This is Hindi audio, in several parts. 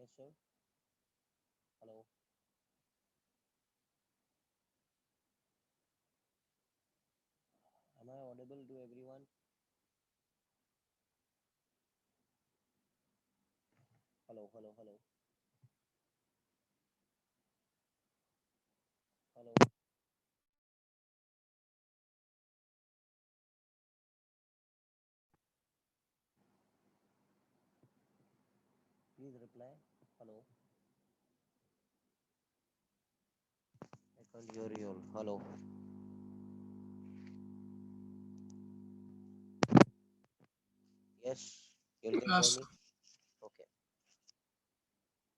Yes, sir. Hello. Am I audible to everyone? Hello, hello, hello, hello. Please reply. Hello. I can't hear you all. Hello. Yes, you can hear Yes, me. Okay.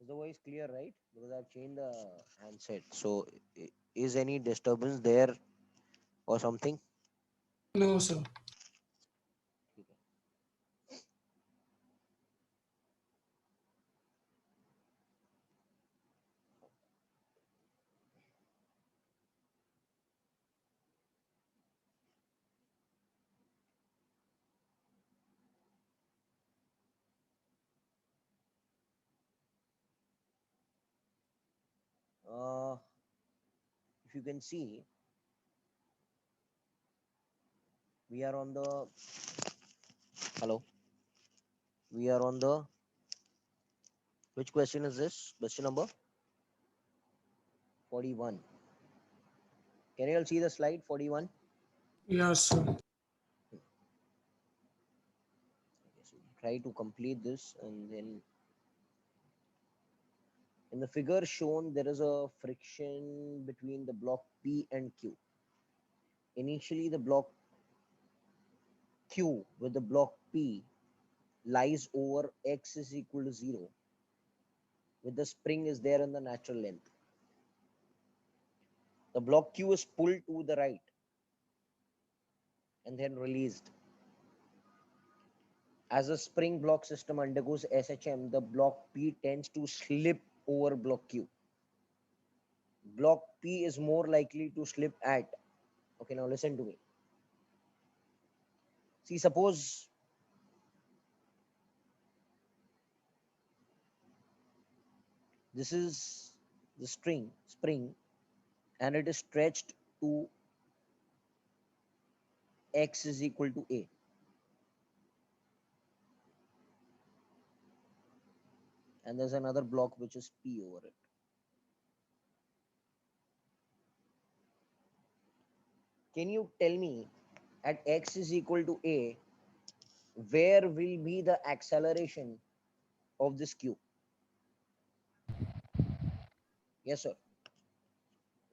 Is the voice clear, right? Because I've changed the handset. So, is any disturbance there or something? no, sir. Okay. If you can see, we are on the hello. We are on the which question is this? Question number 41. Can you all see the slide 41? Yes, sir. Okay, so try to complete this, and then in the figure shown there is a friction between the block P and Q. Initially the block Q with the block P lies over x is equal to 0 with the spring is there in the natural length. The block Q is pulled to the right and then released. As the spring block system undergoes SHM, the block P tends to slip over block Q. Block P is more likely to slip at, okay, now listen to me. See, suppose this is the spring, and it is stretched to x is equal to a. And there's another block which is P over it. Can you tell me at x is equal to a, where will be the acceleration of this Q? Yes, sir.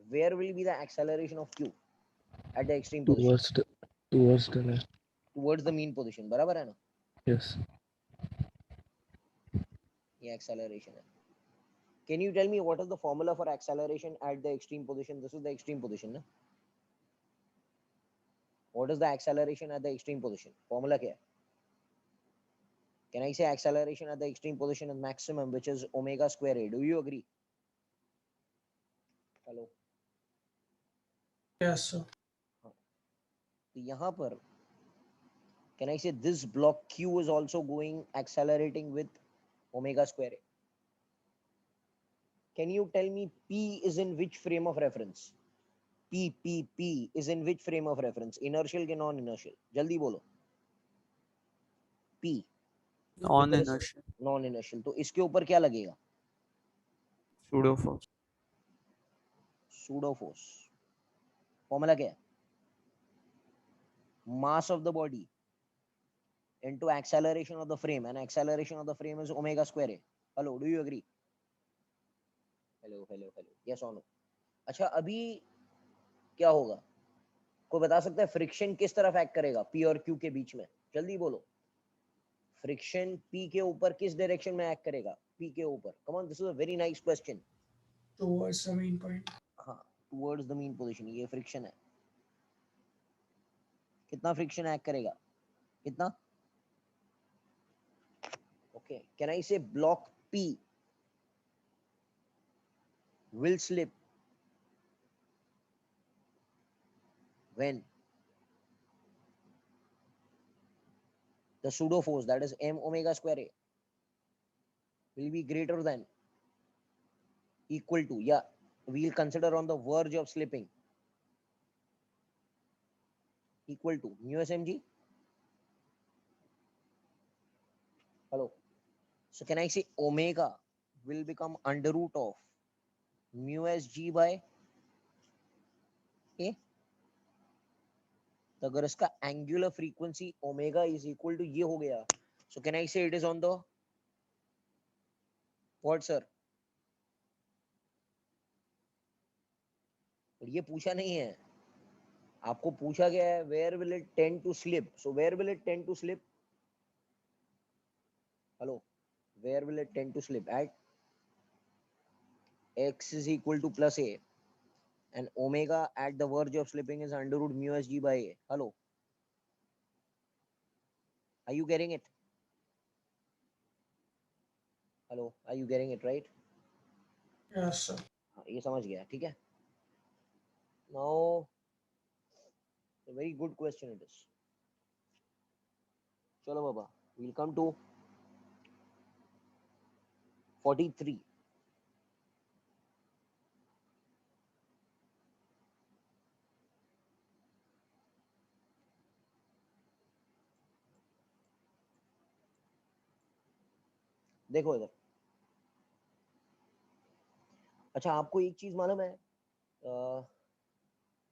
Where will be the acceleration of Q at the extreme position? towards the towards the left. Towards the mean position. बराबर है ना? Yes. ये acceleration है. Can you tell me what is the formula for acceleration at the extreme position? This is the extreme position. Na? What is the acceleration at the extreme position? Formula क्या है? Can I say acceleration at the extreme position is maximum, which is omega square a? Do you agree? Hello. Yes, sir. हाँ. तो यहाँ पर can I say this block Q is also going accelerating with omega square a? Can you tell me P is in which frame of reference? P is in which frame of reference? Inertial के non inertial? जल्दी बोलो. P नॉन किधर से? Inertial non inertial. तो इसके ऊपर क्या लगेगा? Pseudo force Pseudo force. Formula क्या है? Mass of the body into acceleration of the frame, and acceleration of the frame is omega square a. Hello, do you agree? Hello. Yes or no? अच्छा, अभी क्या होगा? कोई बता सकता है फ्रिक्शन किस तरफ एक्ट करेगा P और Q के बीच में? जल्दी बोलो. फ्रिक्शन P के ऊपर किस डायरेक्शन में एक्ट करेगा? P के ऊपर. Come on, this is a very nice question. Towards the main point. हाँ, टुवर्ड्स द मीन पोजीशन. ये फ्रिक्शन है. कितना फ्रिक्शन एक्ट करेगा? कितना? ओके, कैन आई से block P will slip when the pseudo force, that is m omega square a, will be greater than, equal to, yeah, we'll consider on the verge of slipping, equal to mu smg. Hello. So can I say omega will become under root of mu sg by a? तो अगर इसका angular frequency omega is equal to ये हो गया, so can I say it is on the what sir? और ये पूछा नहीं है, आपको पूछा गया है where will it tend to slip, so where will it tend to slip? Hello, where will it tend to slip? At x is equal to plus a and omega at the verge of slipping is under root mu sg by a. Hello, are you getting it? Hello, are you getting it right? Yes, sir. हाँ, ये समझ गया, ठीक है. Now a very good question it is. चलो बाबा, we'll come to 43. देखो इधर. अच्छा, आपको एक चीज मालूम है,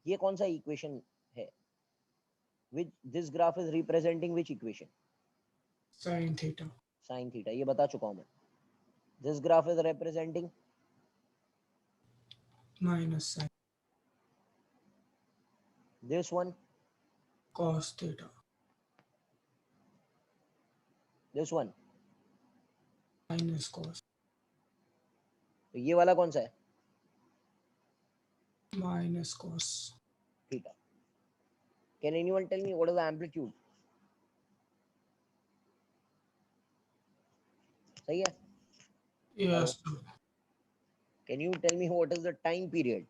ये कौन सा इक्वेशन है? which this graph is representing which equation? Sin theta. sin theta, ये बता चुका हूं मैं. this graph is representing Minus sin this one, cos theta. this one. Minus cos. तो ये वाला कौन सा है? Minus cos. theta. Can anyone tell me what is the amplitude? सही है. Yes, sir. Can you tell me what is the time period?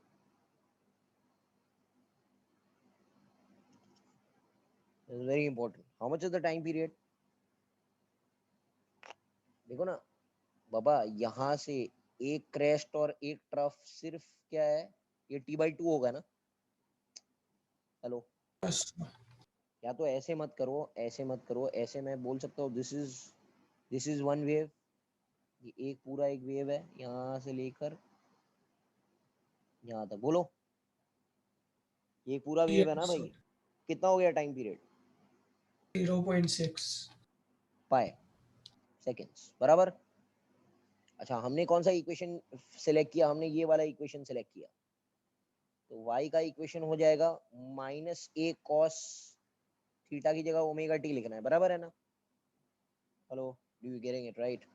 This is very important. How much is the time period? देखो ना बाबा, यहाँ से एक क्रेस्ट और एक ट्रफ सिर्फ क्या है, ये t/2 होगा ना. Hello, Yes, sir. या तो ऐसे मत करो, ऐसे मत करो, ऐसे मैं बोल सकता हूँ दिस इज वन वेव. ये एक पूरा एक वेव है, यहाँ से लेकर यहाँ तक. बोलो, ये पूरा वेव है ना Yes, भाई. sir. कितना हो गया टाइम पीरियड? 0.6. पाई सेकेंड्स, बराबर. अच्छा, हमने कौन सा इक्वेशन सिलेक्ट किया? हमने ये वाला इक्वेशन सिलेक्ट किया. तो y का इक्वेशन हो जाएगा -a cos थीटा की जगह ओमेगा टी लिखना है, बराबर है ना? Hello, do you getting it right?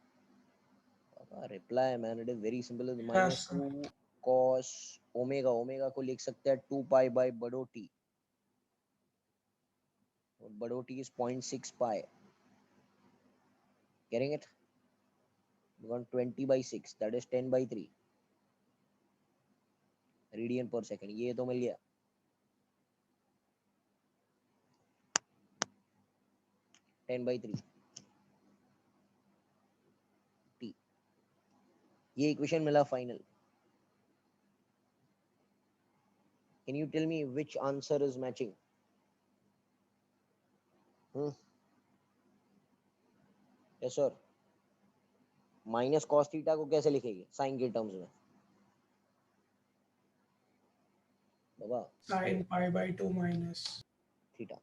Reply man, it is very simple. Yes, sir. -2 cos omega, omega को लिख सकते हैं 2 पाई बाय बड़ो टी. बड़ो T is 0.6 pi. Getting it? Because 20/6, that is 10/3 radian per second. ये तो मिल गया. Ten by three T. ये इक्वेशन मिला final. Can you tell me which answer is matching? Yes sir. Minus cos theta को कैसे लिखेगी साइन के टर्म्स में बाबा? Sin pi by 2 minus. Theta.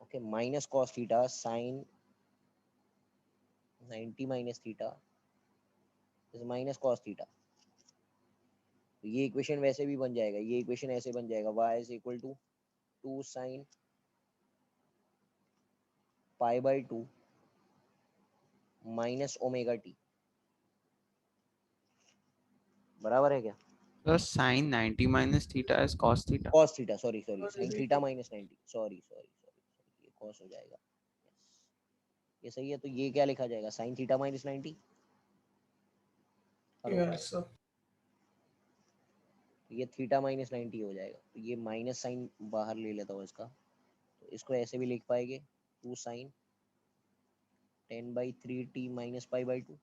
Okay, minus cos theta sine 90 minus theta is minus cos theta. तो ये इक्वेशन वैसे भी बन जाएगा, ये इक्वेशन ऐसे बन जाएगा y is equal to 2 sine pi by 2 minus omega T. बराबर है क्या? The sin 90 minus theta is cos theta. cos theta, sorry sine theta minus 90, sorry ये cos हो जाएगा. yes. ये सही है. तो ये क्या लिखा जाएगा? Sine theta minus 90. Yes, sir. ये थीटा माइनस 90 हो जाएगा. तो ये माइनस साइन बाहर ले लेता हूँ इसका. तो इसको ऐसे भी लिख पाएंगे 2 sine 10/3 t minus pi by 2.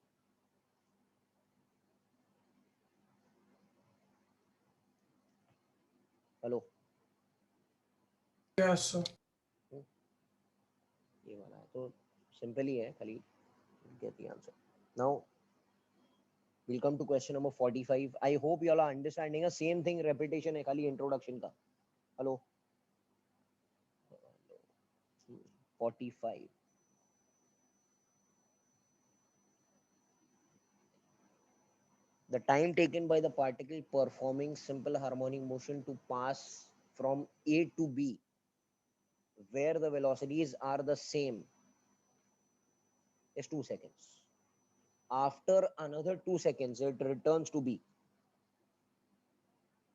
Hello, Yes, sir. ये वाला है तो सिंपल ही है, खाली get the answer. Now we'll come to question number 45. I hope you all are understanding. A same thing repetition है, खाली introduction का. Hello. 45. The time taken by the particle performing simple harmonic motion to pass from A to B, where the velocities are the same, is 2 seconds. After another 2 seconds, it returns to B.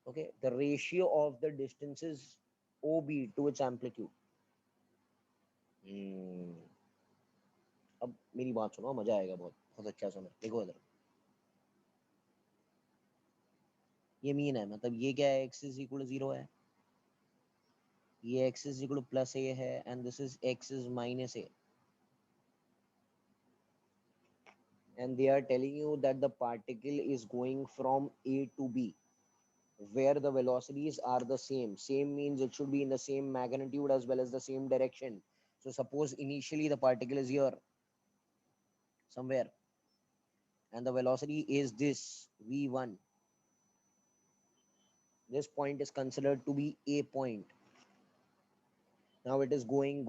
Okay, the ratio of the distances OB to its amplitude. अब मेरी बात सुनो, मजा आएगा, बहुत बहुत अच्छा समझ. देखो इधर, ये मीन है, मतलब ये क्या है, x is equal to 0 है, ये x is equal to plus a है, and this is x is minus a, and they are telling you that the particle is going from A to B, where the velocities are the same. Same means it should be in the same magnitude as well as the same direction. So suppose initially the particle is here somewhere, and the velocity is this v1. This point is considered to be a point. Now it is going.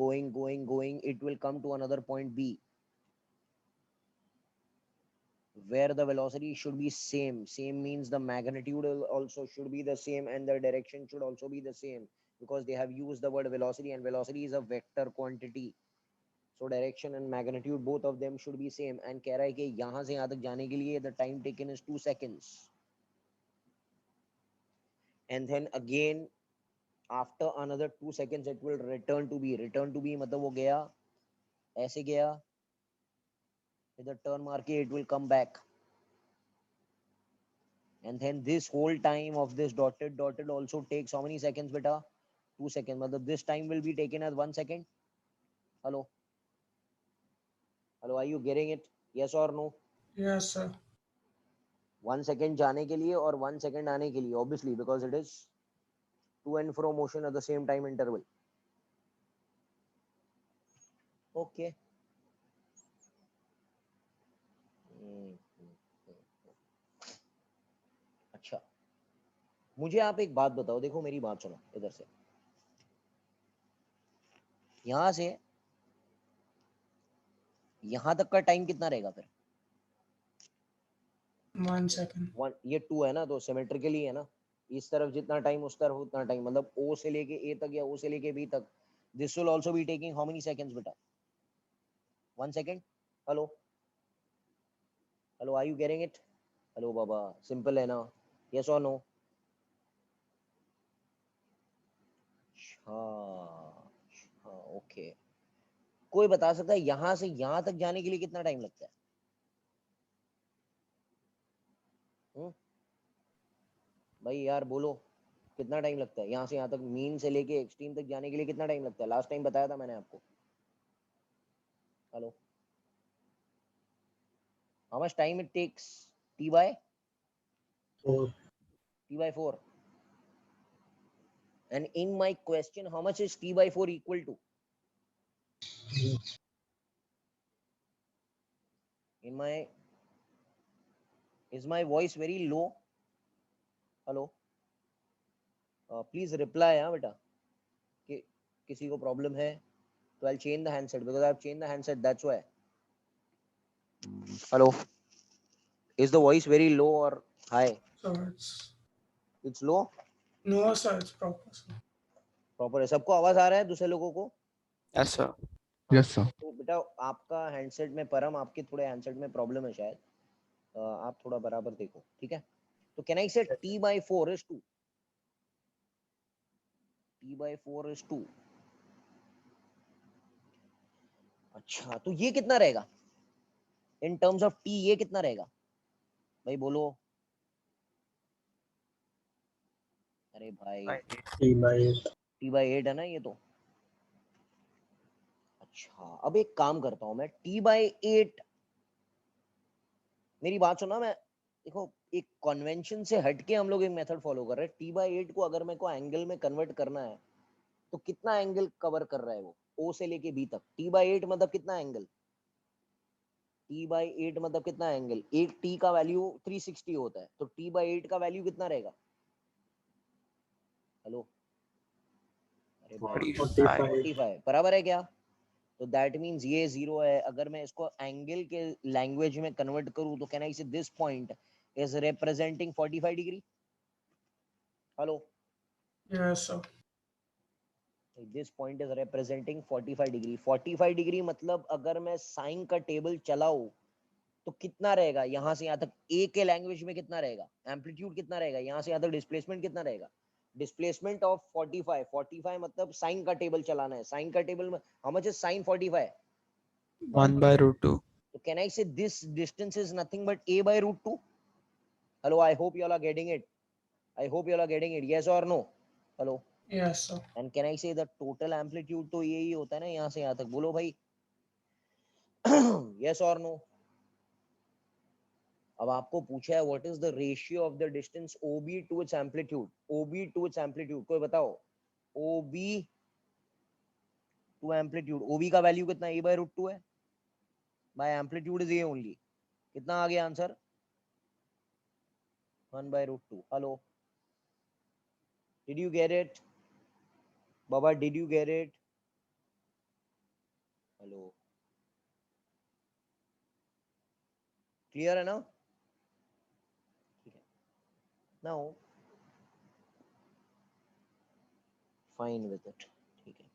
It will come to another point B, where the velocity should be same. Same means the magnitude also should be the same, and the direction should also be the same, because they have used the word velocity, and velocity is a vector quantity. So direction and magnitude, both of them should be same. And कह रहा है कि यहाँ से यहाँ तक जाने के लिए the time taken is 2 seconds. And then again after another 2 seconds it will return to B. Return to B मतलब वो गया, ऐसे गया, इधर turn मार के it will come back. And then this whole time of this dotted also takes how many seconds beta? 2 seconds. मतलब this time will be taken as 1 second. Hello, are you getting it? Yes or no? Yes, sir. 1 second जाने के लिए और 1 second आने के लिए, obviously, because it is to and fro motion at the same time interval. Okay. अच्छा, मुझे आप एक बात बताओ, देखो मेरी बात सुनो इधर से, यहां से यहां तक का टाइम कितना रहेगा फिर? 1 second. ये 2 है ना, तो सिमेट्रिकली है ना, इस तरफ जितना टाइम उस तरफ उतना टाइम, मतलब O से लेके A तक या O से लेके B तक. This will also be taking how many seconds beta? 1 second. Hello, are you getting it? Hello Baba, simple है ना? Yes or no? हाँ, ओके. कोई बता सकता है यहां से यहां तक जाने के लिए कितना टाइम लगता है? भाई यार बोलो, कितना टाइम लगता है यहाँ से यहाँ तक, मीन से लेके एक्सट्रीम तक जाने के लिए कितना टाइम लगता है? लास्ट टाइम बताया था मैंने आपको. Hello, how much time it takes? T by 4. And in my question, how much is T by 4 equal to? Is my voice very low? Hello, please reply हाँ बेटा, कि किसी को प्रॉब्लम है तो I'll change the handset, because I've changed the handset, that's why. Hello, is the voice very low or high? So It's low. no, sir, it's proper, sir. Proper है, सबको आवाज आ रहा है दूसरे लोगों को? Yes, sir. Yes, sir. तो बेटा आपका हैंडसेट में, परम आपके थोड़े हैंडसेट में प्रॉब्लम है शायद, आप थोड़ा बराबर देखो, ठीक है? तो कैन आई से T by 4 is 2? T by 4 is 2. अच्छा, तो ये कितना रहेगा इन टर्म्स ऑफ T? ये कितना रहेगा भाई, बोलो. अरे भाई, T by 8 है ना ये तो. अच्छा, अब एक काम करता हूं मैं, T by 8, मेरी बात सुना, मैं देखो एक कन्वेंशन से हटके हम लोग एक मेथड फॉलो कर रहे हैं। t/8 को अगर मेरे को एंगल में कन्वर्ट करना है तो कितना एंगल कवर कर रहा है वो, ओ से लेके बी तक। t/8 मतलब कितना एंगल, t/8 मतलब कितना एंगल, एक t का वैल्यू 360 होता है, तो t/8 का वैल्यू कितना रहेगा। हेलो, अरे भाई 45. 45 बराबर है क्या। तो दैट मीन्स ये जीरो है। अगर मैं इसको एंगल के लैंग्वेज में कन्वर्ट करूं तो can I say this point is representing 45 degree. Hello, Yes, sir. This point is representing 45 degree. 45 degree मतलब अगर मैं साइन का टेबल चलाऊं तो कितना रहेगा यहाँ से यहाँ तक, ए के लैंग्वेज में कितना रहेगा, एम्पलीट्यूड कितना रहेगा, यहाँ से यहाँ तक डिस्प्लेसमेंट कितना रहेगा। डिस्प्लेसमेंट ऑफ 45 मतलब साइन का टेबल चलाना है। साइन का टेबल में how much is sine 45, 1 by root 2. so can I say this distance is nothing but a by root 2? Hello, I hope you all are getting it. I hope you all are getting it. Yes or no? Hello. Yes, sir. And can I say the total amplitude तो यही होता है ना यहाँ से यहाँ तक, बोलो भाई। yes or no? अब आपको पूछा है what is the ratio of the distance OB to its amplitude. OB to its amplitude कोई बताओ। OB टू एम्पलीट्यूड, OB का वैल्यू कितना, a by root 2 है, by amplitude is a only. कितना आ गया answer, 1 by root 2। Hello, did you get it बाबा, did you get it? Hello, clear है ना। ठीक है, नाउ फाइन विद इट। ठीक है,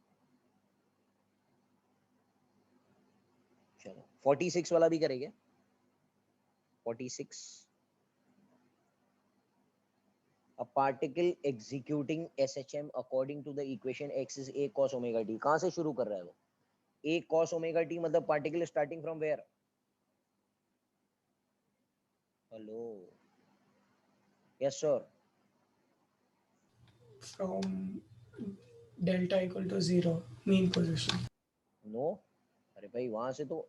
चलो 46 वाला भी करेंगे। 46, a particle executing SHM according to the equation x is a cos omega t। कहां से शुरू कर रहा है वो, a cos omega t मतलब particle starting from where. Hello, yes sir. From delta equal to 0, mean position. No, अरे भाई वहां से तो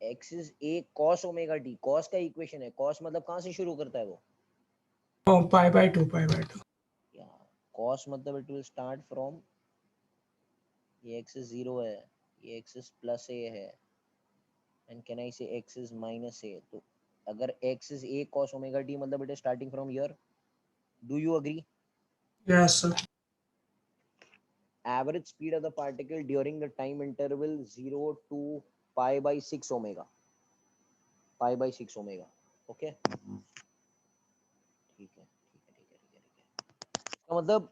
x is a cos omega t, cos का इक्वेशन है। cos मतलब कहां से शुरू करता है वो, Oh, pi by 2, pi by 2. या cos मतलब इट विल स्टार्ट फ्रॉम, ये x is 0 है, ये x is प्लस a है, एंड कैन आई से x is माइनस a। तो अगर x is a cos omega t मतलब it is starting from here. Do you agree. Yes, sir. Average speed of the particle during the time interval 0 to pi by 6 omega, pi by 6 omega। Okay, ठीक है, ठीक है, ठीक है, ठीक है, ठीक है। इसका मतलब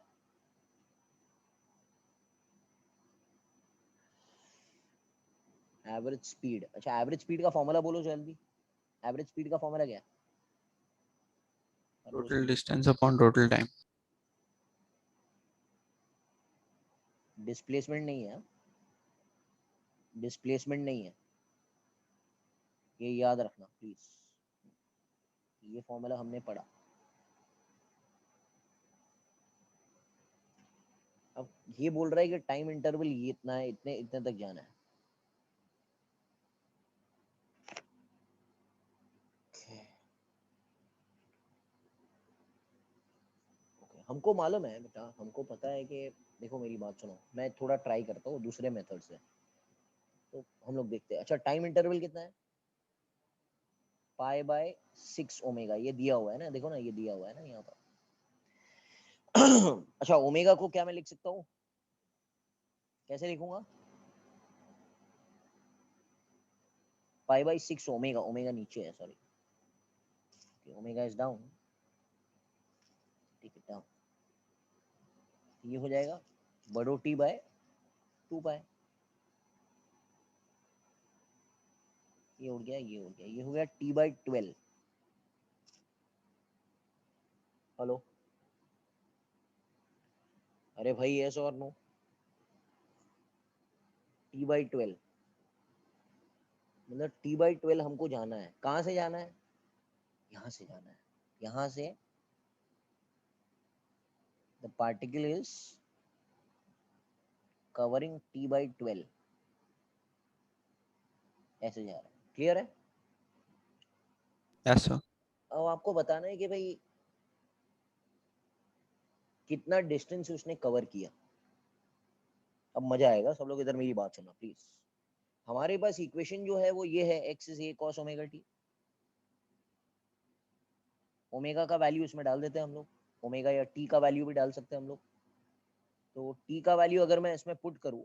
एवरेज स्पीड, अच्छा एवरेज स्पीड का फॉर्मूला बोलो जल्दी। एवरेज स्पीड का फॉर्मूला क्या है। Total distance upon total time. Displacement नहीं है, डिस्प्लेसमेंट नहीं है, ये याद रखना प्लीज। ये फॉर्मूला हमने पढ़ा। अब ये बोल रहा है कि टाइम इंटरवल ये इतना है, इतने इतने तक जाना है। हमको मालूम है बेटा, हमको पता है कि, देखो मेरी बात सुनो, मैं थोड़ा ट्राई करता हूँ दूसरे मेथड से, तो हम लोग देखते हैं। अच्छा टाइम इंटरवल कितना है, पाई बाय 6 ओमेगा, ये दिया हुआ है ना, देखो ना ये दिया हुआ है ना यहाँ पर। अच्छा ओमेगा को क्या मैं लिख सकता हूँ, कैसे लिखूंगा, पाई बाय 6 ओमेगा, ओमेगा नीचे है sorry, omega is down, take it down, ये हो जाएगा बड़ो टी बाय 2 पाई, ये उड़ गया, ये उड़ गया, ये हो गया टी बाय 12। हेलो, अरे भाई यस और नो, टी बाई 12 मतलब टी बाई 12 हमको जाना है, कहाँ से जाना है, यहाँ से जाना है, यहाँ से the particle is covering T by 12, ऐसे जा रहा है। क्लियर है। Yes, sir. आपको बताना है कि भाई कितना डिस्टेंस उसने कवर किया। अब मजा आएगा, सब लोग इधर मेरी बात सुनना प्लीज। हमारे पास इक्वेशन जो है वो ये है, x is a cos omega t। Omega का वैल्यू इसमें डाल देते हैं हम लोग, ओमेगा या t का वैल्यू भी डाल सकते हैं हम लोग। तो t का वैल्यू अगर मैं इसमें पुट करूं,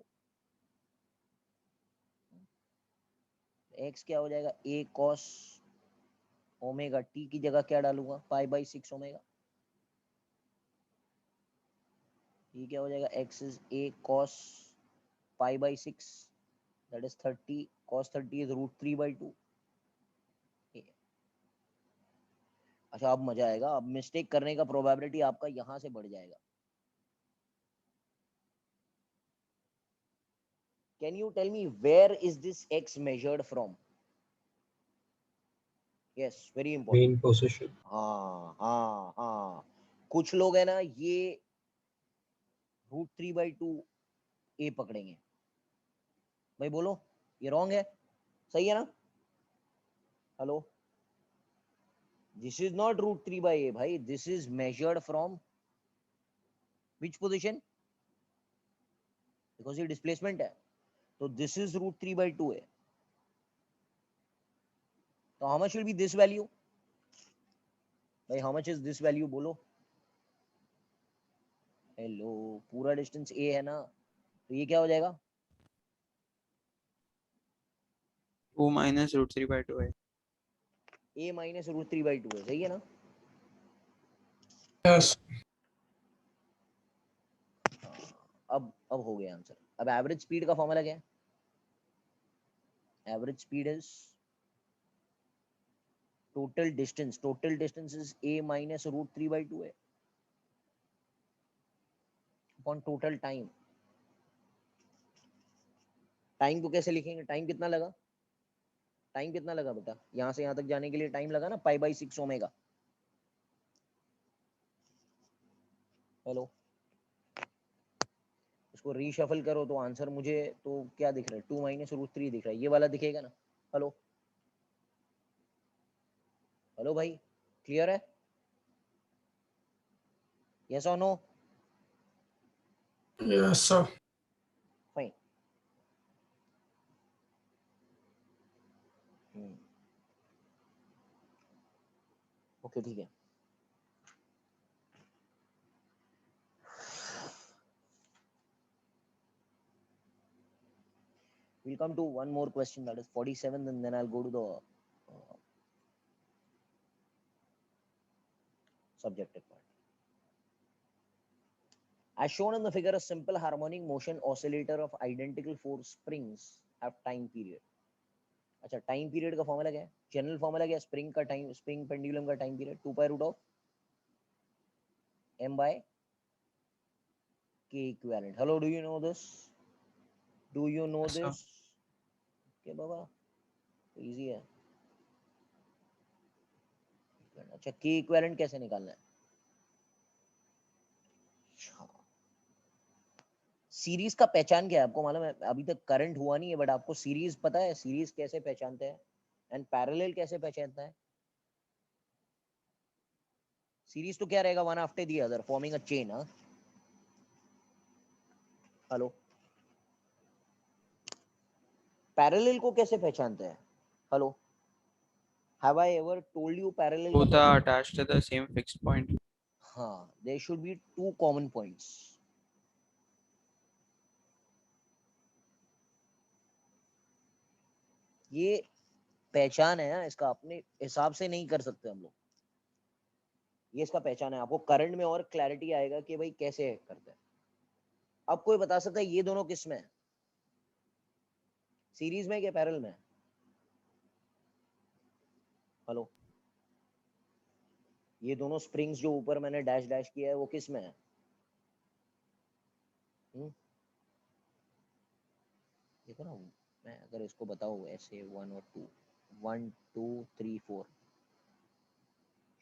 x क्या हो जाएगा, a cos ओमेगा t की जगह क्या डालूंगा, π/6 ओमेगा। ये क्या हो जाएगा, x is a cos π/6, that is 30, cos 30 is √3/2। अच्छा अब मजा आएगा, अब मिस्टेक करने का प्रोबेबिलिटी आपका यहां से बढ़ जाएगा। Can you tell me where is this x measured from? Yes, very important. Mean position. हाँ हाँ हाँ, कुछ लोग है ना ये √3/2 a पकड़ेंगे। भाई बोलो ये रॉन्ग है, सही है ना? Hello, this is not √3/a भाई, this is measured from which position? Because ये डिस्प्लेसमेंट है, तो दिस इज √3/2 है। तो how much will be this value? भाई how much is this value बोलो? हेलो, पूरा डिस्टेंस a है ना, तो ये क्या हो जाएगा? 2 minus √3/2 है। a माइनस √3/2 है, सही है ना? Yes. अब हो गया आंसर। अब एवरेज स्पीड का फॉर्मूला क्या है? Average speed is total distance, total distance is a minus √3/2 है अपॉन टोटल टाइम। टाइम को कैसे लिखेंगे? टाइम कितना लगा, टाइम कितना लगा बेटा, यहां से यहां तक जाने के लिए टाइम लगा ना π/6 ओमेगा। हेलो, इसको रीशफल करो तो आंसर मुझे तो क्या दिख रहा है, 2 माइनस √3 दिख रहा है, ये वाला दिखेगा ना? हेलो हेलो भाई, क्लियर है? यस और no? Yes, sir. Fine. Okay ठीक है। We'll come to one more question, that is 47, and then I'll go to the subjective part. As shown in the figure, a simple harmonic motion oscillator of identical four springs have time period. अच्छा, टाइम पीरियड का फॉर्मूला क्या है? जनरल फॉर्मूला क्या है स्प्रिंग का टाइम, स्प्रिंग पेंडुलम का time period 2π√m/k equivalent. Hello, do you know this? Do you know Yes, sir. this? क्या बाबा, इजी है। अच्छा, k equivalent कैसे निकालना है? सीरीज का पहचान क्या है आपको मालूम है? अभी तक करंट हुआ नहीं है, बट आपको सीरीज पता है, सीरीज कैसे पहचानते हैं एंड पैरेलल कैसे पहचानता है? सीरीज तो क्या रहेगा, one after the other forming a chain. हाँ, हेलो, पैरेलल को कैसे पहचानते हैं? Hello, have I ever told you parallel Both का? are attached to the same fixed point. हाँ, there should be two common points. ये पहचान है ना, इसका अपने हिसाब से नहीं कर सकते हम लोग, ये इसका पहचान है। आपको करंट में और क्लैरिटी आएगा कि भाई कैसे करते हैं। अब कोई बता सकता है ये दोनों किस में है, सीरीज में क्या पैरेलल में? हेलो, ये दोनों स्प्रिंग्स जो ऊपर मैंने डैश डैश किया है वो किस में है? देखो ना, मैं अगर इसको बताऊं ऐसे 1 और 2, 1 2 3 4,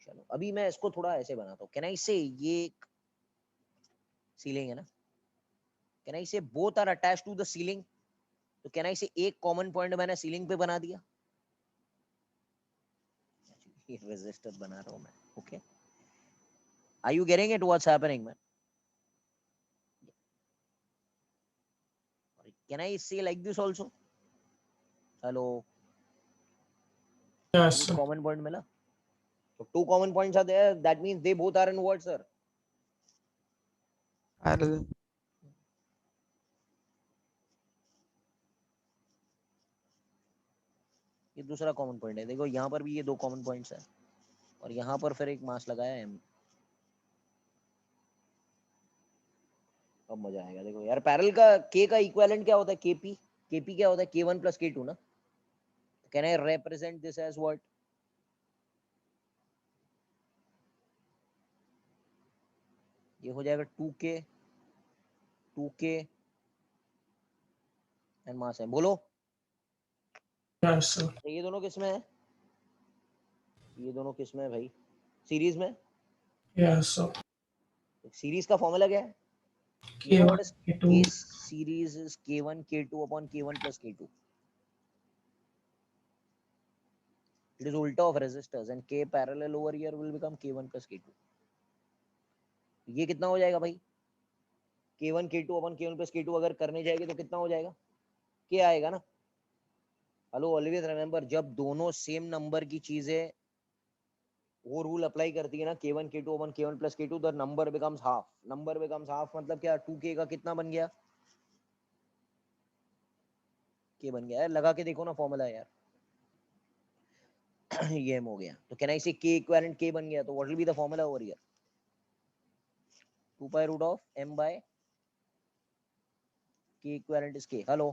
चलो अभी मैं इसको थोड़ा ऐसे बनाता हूँ। कैन आई से ये सीलिंग है ना, can I say both are attach to the ceiling? तो कैन आई से एक कॉमन पॉइंट मैंने सीलिंग पे बना दिया, ये रेजिस्टर बना रहा हूँ मैं. Okay. Are you getting it? What's happening, man? Can I say like this also? Hello. Yes, Any sir. common point मिला? So 2 common points are there. That means they both are in what, sir? Parallel. ये दूसरा कॉमन पॉइंट है. देखो यहाँ पर भी ये 2 कॉमन पॉइंट्स है और यहाँ पर फिर एक मास लगाया है. अब मजा आएगा. देखो यार, पैरेलल का k का इक्विवेलेंट क्या होता है? kp. kp क्या होता है? k1 plus k2 ना. Can I represent this as what? ये हो जाएगा 2k एंड मास है. बोलो. Yes, sir. तो ये दोनों किस में है? ये दोनों किस में है भाई? सीरीज में. Yes, sir. सीरीज का फॉर्मूला क्या है? You know what K1, is K2. K series is K1 K2 upon K1 plus K2. It is ulta of resistors and K parallel over here will become K1 plus K2. ये कितना हो जाएगा भाई? K1 K2 upon K1 plus K2 अगर करने जाएगी तो कितना हो जाएगा? K आएगा ना. हेलो, ऑलवेज रिमेंबर, जब दोनों सेम नंबर की चीजें वो रूल अप्लाई करती है ना, K1 K2 upon K1 plus K2, the number becomes half. Number becomes half मतलब क्या? 2K का कितना बन गया? K बन गया. यार लगा के देखो ना फॉर्मूला यार. ये m हो गया. तो कैन आई से k इक्विवेलेंट k बन गया. तो what will be the formula over here? 2 pi root of m by k equivalent is k. Hello.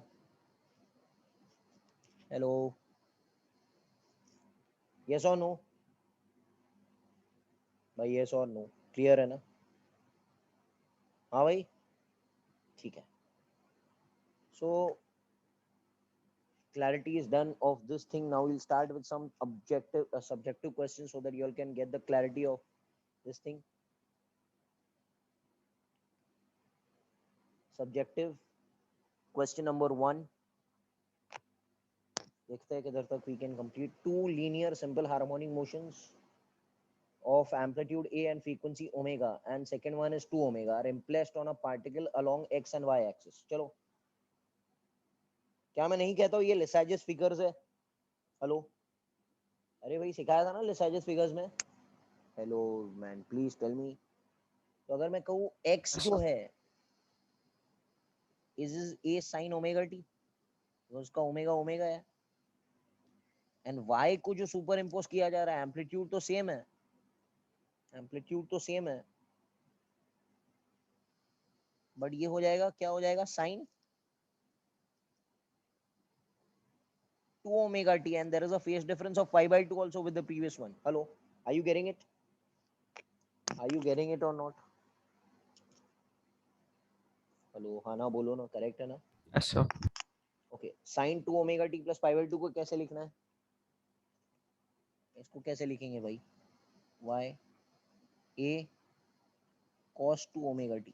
Yes or no? भाई yes or no? क्लियर है ना? हाँ भाई, ठीक है. So clarity is done of this thing. Now we'll start with some subjective questions so that you all can get the clarity of this thing. Subjective question number 1. देखते हैं किधर तक we can complete. 2 linear simple harmonic motions of amplitude a and frequency omega and second one is 2 omega are placed on a particle along x and y axis. चलो, क्या मैं नहीं कहता हूँ ये लेसाइजस फिगर्स है? हेलो, अरे भाई सिखाया था ना लेसाइजस फिगर्स में. Hello man, please tell me. तो अगर मैं कहूँ x Yes, जो sir. है is a sin omega t, उसका ओमेगा ओमेगा है, एंड y को जो सुपर इम्पोज किया जा रहा है, एम्पलीट्यूड तो सेम है. एम्पलीट्यूड तो सेम है, बट ये हो जाएगा, क्या हो जाएगा? Sine 2 omega t, and there is a phase difference of pi by 2 also with the previous one. Hello, are you getting it? Are you getting it or not? Hello, हाँ ना बोलो ना, करेक्ट है ना? Yes, sir. Okay. Sine 2 omega T plus pi by 2 को कैसे लिखना है? इसको कैसे लिखेंगे भाई? y a cos 2 omega T.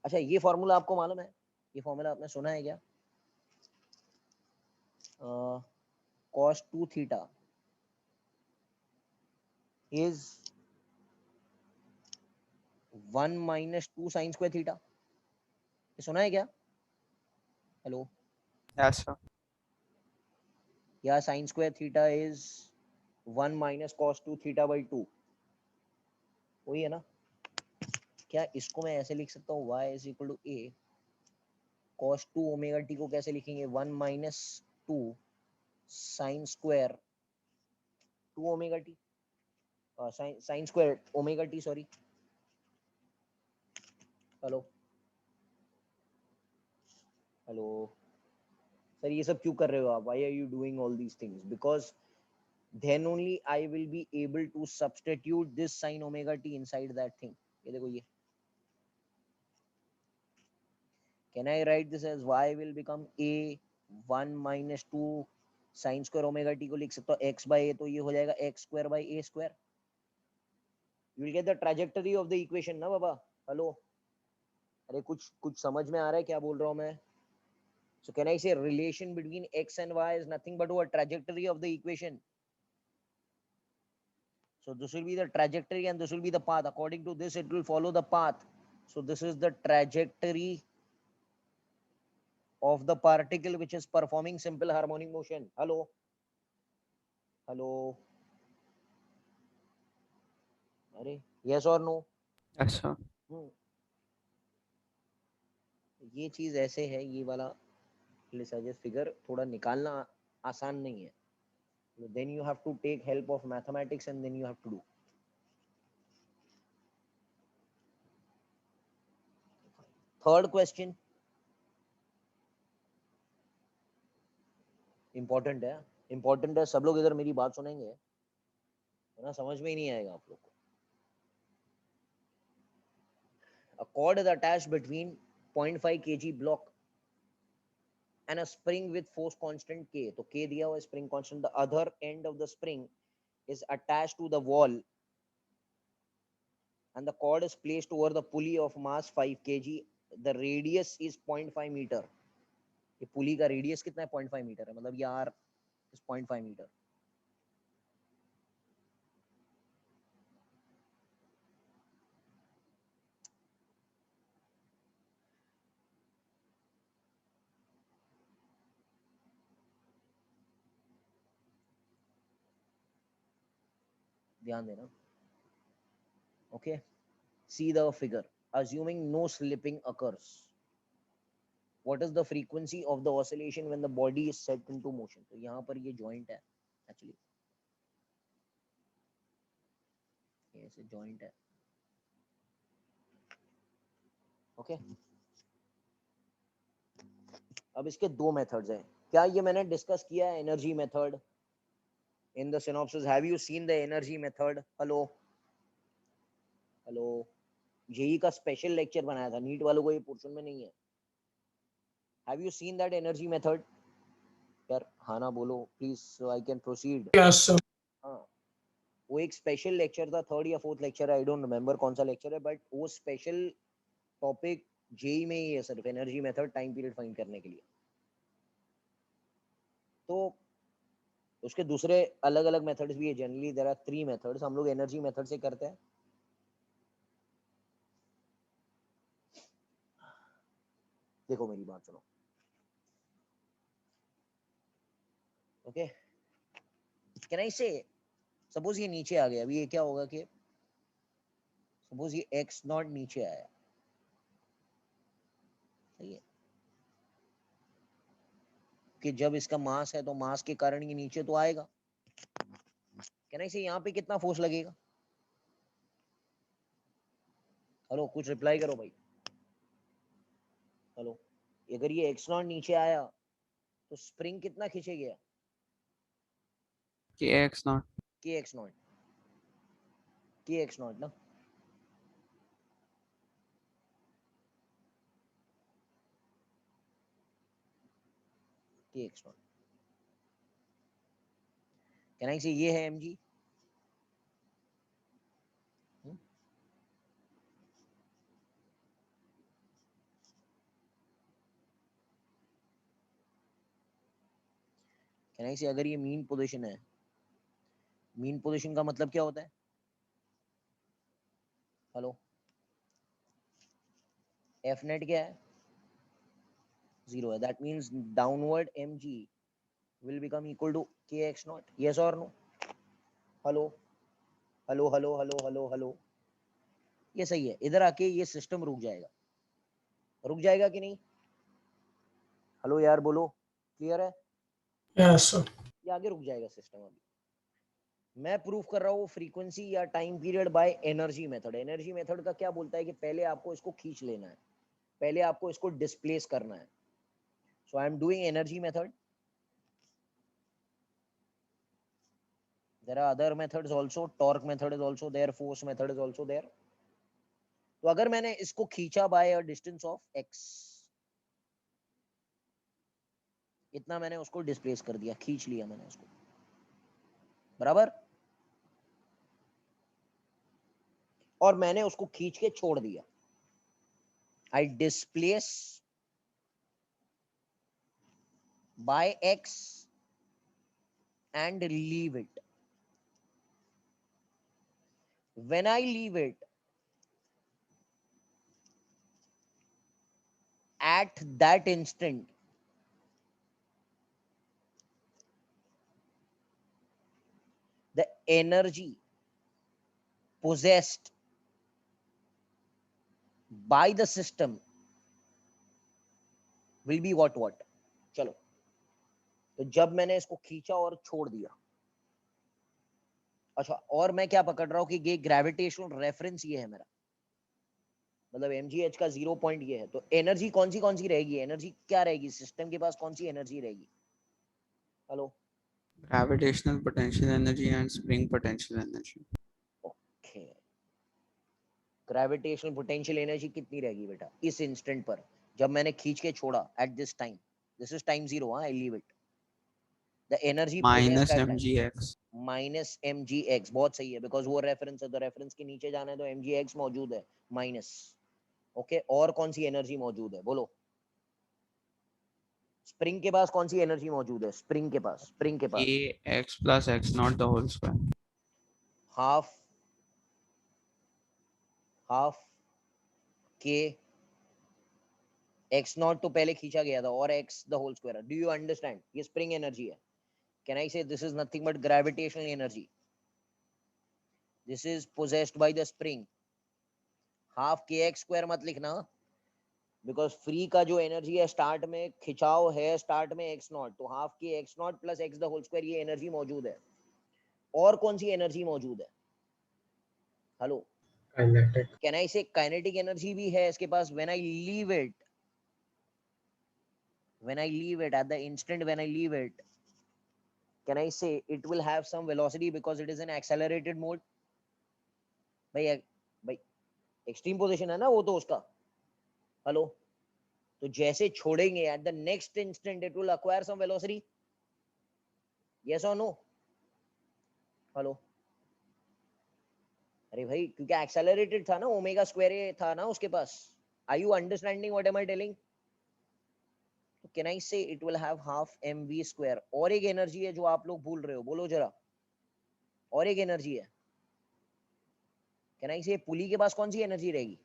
अच्छा, ये फॉर्मूला आपको मालूम है? ये फॉर्मूला आपने सुना है क्या? cos 2 theta is 1 minus 2 sin square theta. ये सुना है क्या? हेलो. Yes, sir. या sin square theta is 1 minus cos 2 theta by 2. वही है ना? क्या इसको मैं ऐसे लिख सकता हूँ? y is equal to a cos 2 omega T को कैसे लिखेंगे? 1 minus 2 sin square 2 omega T, sin square omega T, sorry. Hello hello sir, ये सब क्यों कर रहे हो आप? Why are you doing all these things? Because then only I will be able to substitute this sin omega t inside that thing. ये देखो ये. Can I write this as y will become a 1 minus 2 sin square omega t को लिख सकता हूँ x by a, तो ये हो जाएगा x square by a square. You will get the trajectory of the equation ना बाबा. हेलो, अरे कुछ समझ में आ रहा है क्या बोल रहा हूँ मैं? So can I say relation between x and y is nothing but a trajectory of the equation? So this will be the trajectory and this will be the path. According to this, it will follow the path. So this is the trajectory of the particle which is performing simple harmonic motion. Hello? Hello? Are, yes or no? Yes, sir. ये चीज ऐसे है, ये वाला लिसाजस फिगर थोड़ा निकालना आसान नहीं है. Then you have to take help of mathematics and then you have to do. Third question. Important है, important है. सब लोग इधर मेरी बात सुनेंगे, वरना समझ में ही नहीं आएगा आप लोग को. A cord is attached between 0.5 kg block and a spring with force constant K. तो K दिया हुआ spring constant. The other end of the spring is attached to the wall and the cord is placed over the pulley of mass 5 kg. The radius is 0.5 meter. ये पुली का रेडियस कितना है? 0.5 मीटर है. मतलब ये R is 0.5 मीटर. ध्यान देना. Okay, see the figure. Assuming no slipping occurs, what is the frequency of the oscillation when the body is set into motion? तो यहाँ पर ये joint है actually. ये ऐसे joint है. Okay. अब इसके दो मेथड्स हैं. क्या ये मैंने डिस्कस किया है energy method in the synopsis? Have you seen the energy method? Hello? Hello? JEE का स्पेशल लेक्चर बनाया था, नीट वालों को ये पोर्शन में नहीं है. Have you seen that energy method? यार हाँ ना बोलो please, so I can proceed. Yes, sir. हाँ, वो एक स्पेशल लेक्चर था, थर्ड या फोर्थ लेक्चर है, आई डोंट रिमेम्बर कौन सा लेक्चर है, बट वो स्पेशल टॉपिक जेई में ही है सिर्फ, energy method time period find करने के लिए. तो उसके दूसरे अलग अलग मेथड्स भी है. Generally there are 3 methods. हम लोग एनर्जी मेथड से करते हैं. देखो मेरी बात सुनो. ओके, कैन आई से सपोज ये नीचे आ गया. अभी ये क्या होगा कि सपोज ये एक्स नॉट नीचे आया, सही है, कि जब इसका मास है तो मास के कारण ये नीचे तो आएगा. कैन आई से यहाँ पे कितना फोर्स लगेगा? हेलो, कुछ रिप्लाई करो भाई. हेलो, अगर ये एक्स नॉट नीचे आया तो स्प्रिंग कितना खींचेगा? KX naught. के एक्स नॉट ना. के x not. Can I say ये है mg. कैन आई से अगर ये मीन पोजीशन है, मीन पोजीशन का मतलब क्या होता है? हेलो, एफ नेट क्या है? 0 है. That means downward mg will become equal to kx naught. yes or no? Hello hello hello hello hello hello. ये सही है. इधर आके ये सिस्टम रुक जाएगा. रुक जाएगा कि नहीं? हेलो यार बोलो, क्लियर है? Yes, sir. ये आगे रुक जाएगा सिस्टम. अभी मैं प्रूफ कर रहा हूँ फ्रीक्वेंसी या time period by energy method. Energy method का क्या बोलता है कि पहले आपको इसको खींच लेना है, पहले आपको इसको डिस्प्लेस करना है. So I am doing energy method. there are other methods also. torque method is also there, force method is also there. तो अगर मैंने इसको खींचा by a distance of x, इतना मैंने उसको डिस्प्लेस कर दिया, खींच लिया मैंने उसको, बराबर, और मैंने उसको खींच के छोड़ दिया. आई displace by x and leave it. When I leave it at that instant, the energy possessed by the system will be what? चलो, तो जब मैंने इसको खींचा और छोड़ दिया, अच्छा, और मैं क्या पकड़ रहा हूं कि ये ग्रेविटेशनल रेफरेंस ये है मेरा, मतलब mgh का 0 पॉइंट ये है, तो एनर्जी कौन सी रहेगी, एनर्जी क्या रहेगी सिस्टम के पास, कौन सी एनर्जी रहेगी? Hello, Gravitational potential energy and spring potential energy. Okay, gravitational potential energy कितनी रहेगी बेटा इस इंस्टेंट पर, जब मैंने खींच के छोड़ा, at this time, this is time 0, I leave it, the energy Minus possessed at mgx. Minus mgx, बहुत सही है, बिकॉज वो रेफरेंस है, तो रेफरेंस के नीचे जाना है तो mgx मौजूद है, माइनस, ओके, और कौन सी एनर्जी मौजूद है बोलो? स्प्रिंग के पास कौन सी एनर्जी मौजूद है? स्प्रिंग के पास Ax plus x naught the whole square. Half k x naught तो पहले खींचा गया था, और x the whole square, do you understand? ये स्प्रिंग एनर्जी है. Can I say this is nothing but gravitational energy, this is possessed by the spring. Half k x square मत लिखना, बिकॉज फ्री का जो एनर्जी है स्टार्ट में, खिंचाव है स्टार्ट में एक्स नॉट, तो half k x naught plus x the whole square, ये एनर्जी मौजूद है. और कौन सी एनर्जी मौजूद है? Hello, kinetic. कैन आई से काइनेटिक एनर्जी भी है इसके पास. When I leave it, at the instant when I leave it, can I say it will have some velocity because it is an accelerated mode? भाई एक्सट्रीम पोजीशन है ना वो तो उसका. हेलो, तो जैसे छोड़ेंगे at the next instant it will acquire some velocity, yes or no? Hello, अरे भाई, क्योंकि एक्सेलरेटेड था ना, ओमेगा स्क्वायर था ना उसके पास. Are you understanding what am I telling? तो can I say it will have half mv square. और एक एनर्जी है जो आप लोग भूल रहे हो, बोलो जरा, और एक एनर्जी है. कैन आई से पुली के पास कौन सी एनर्जी रहेगी?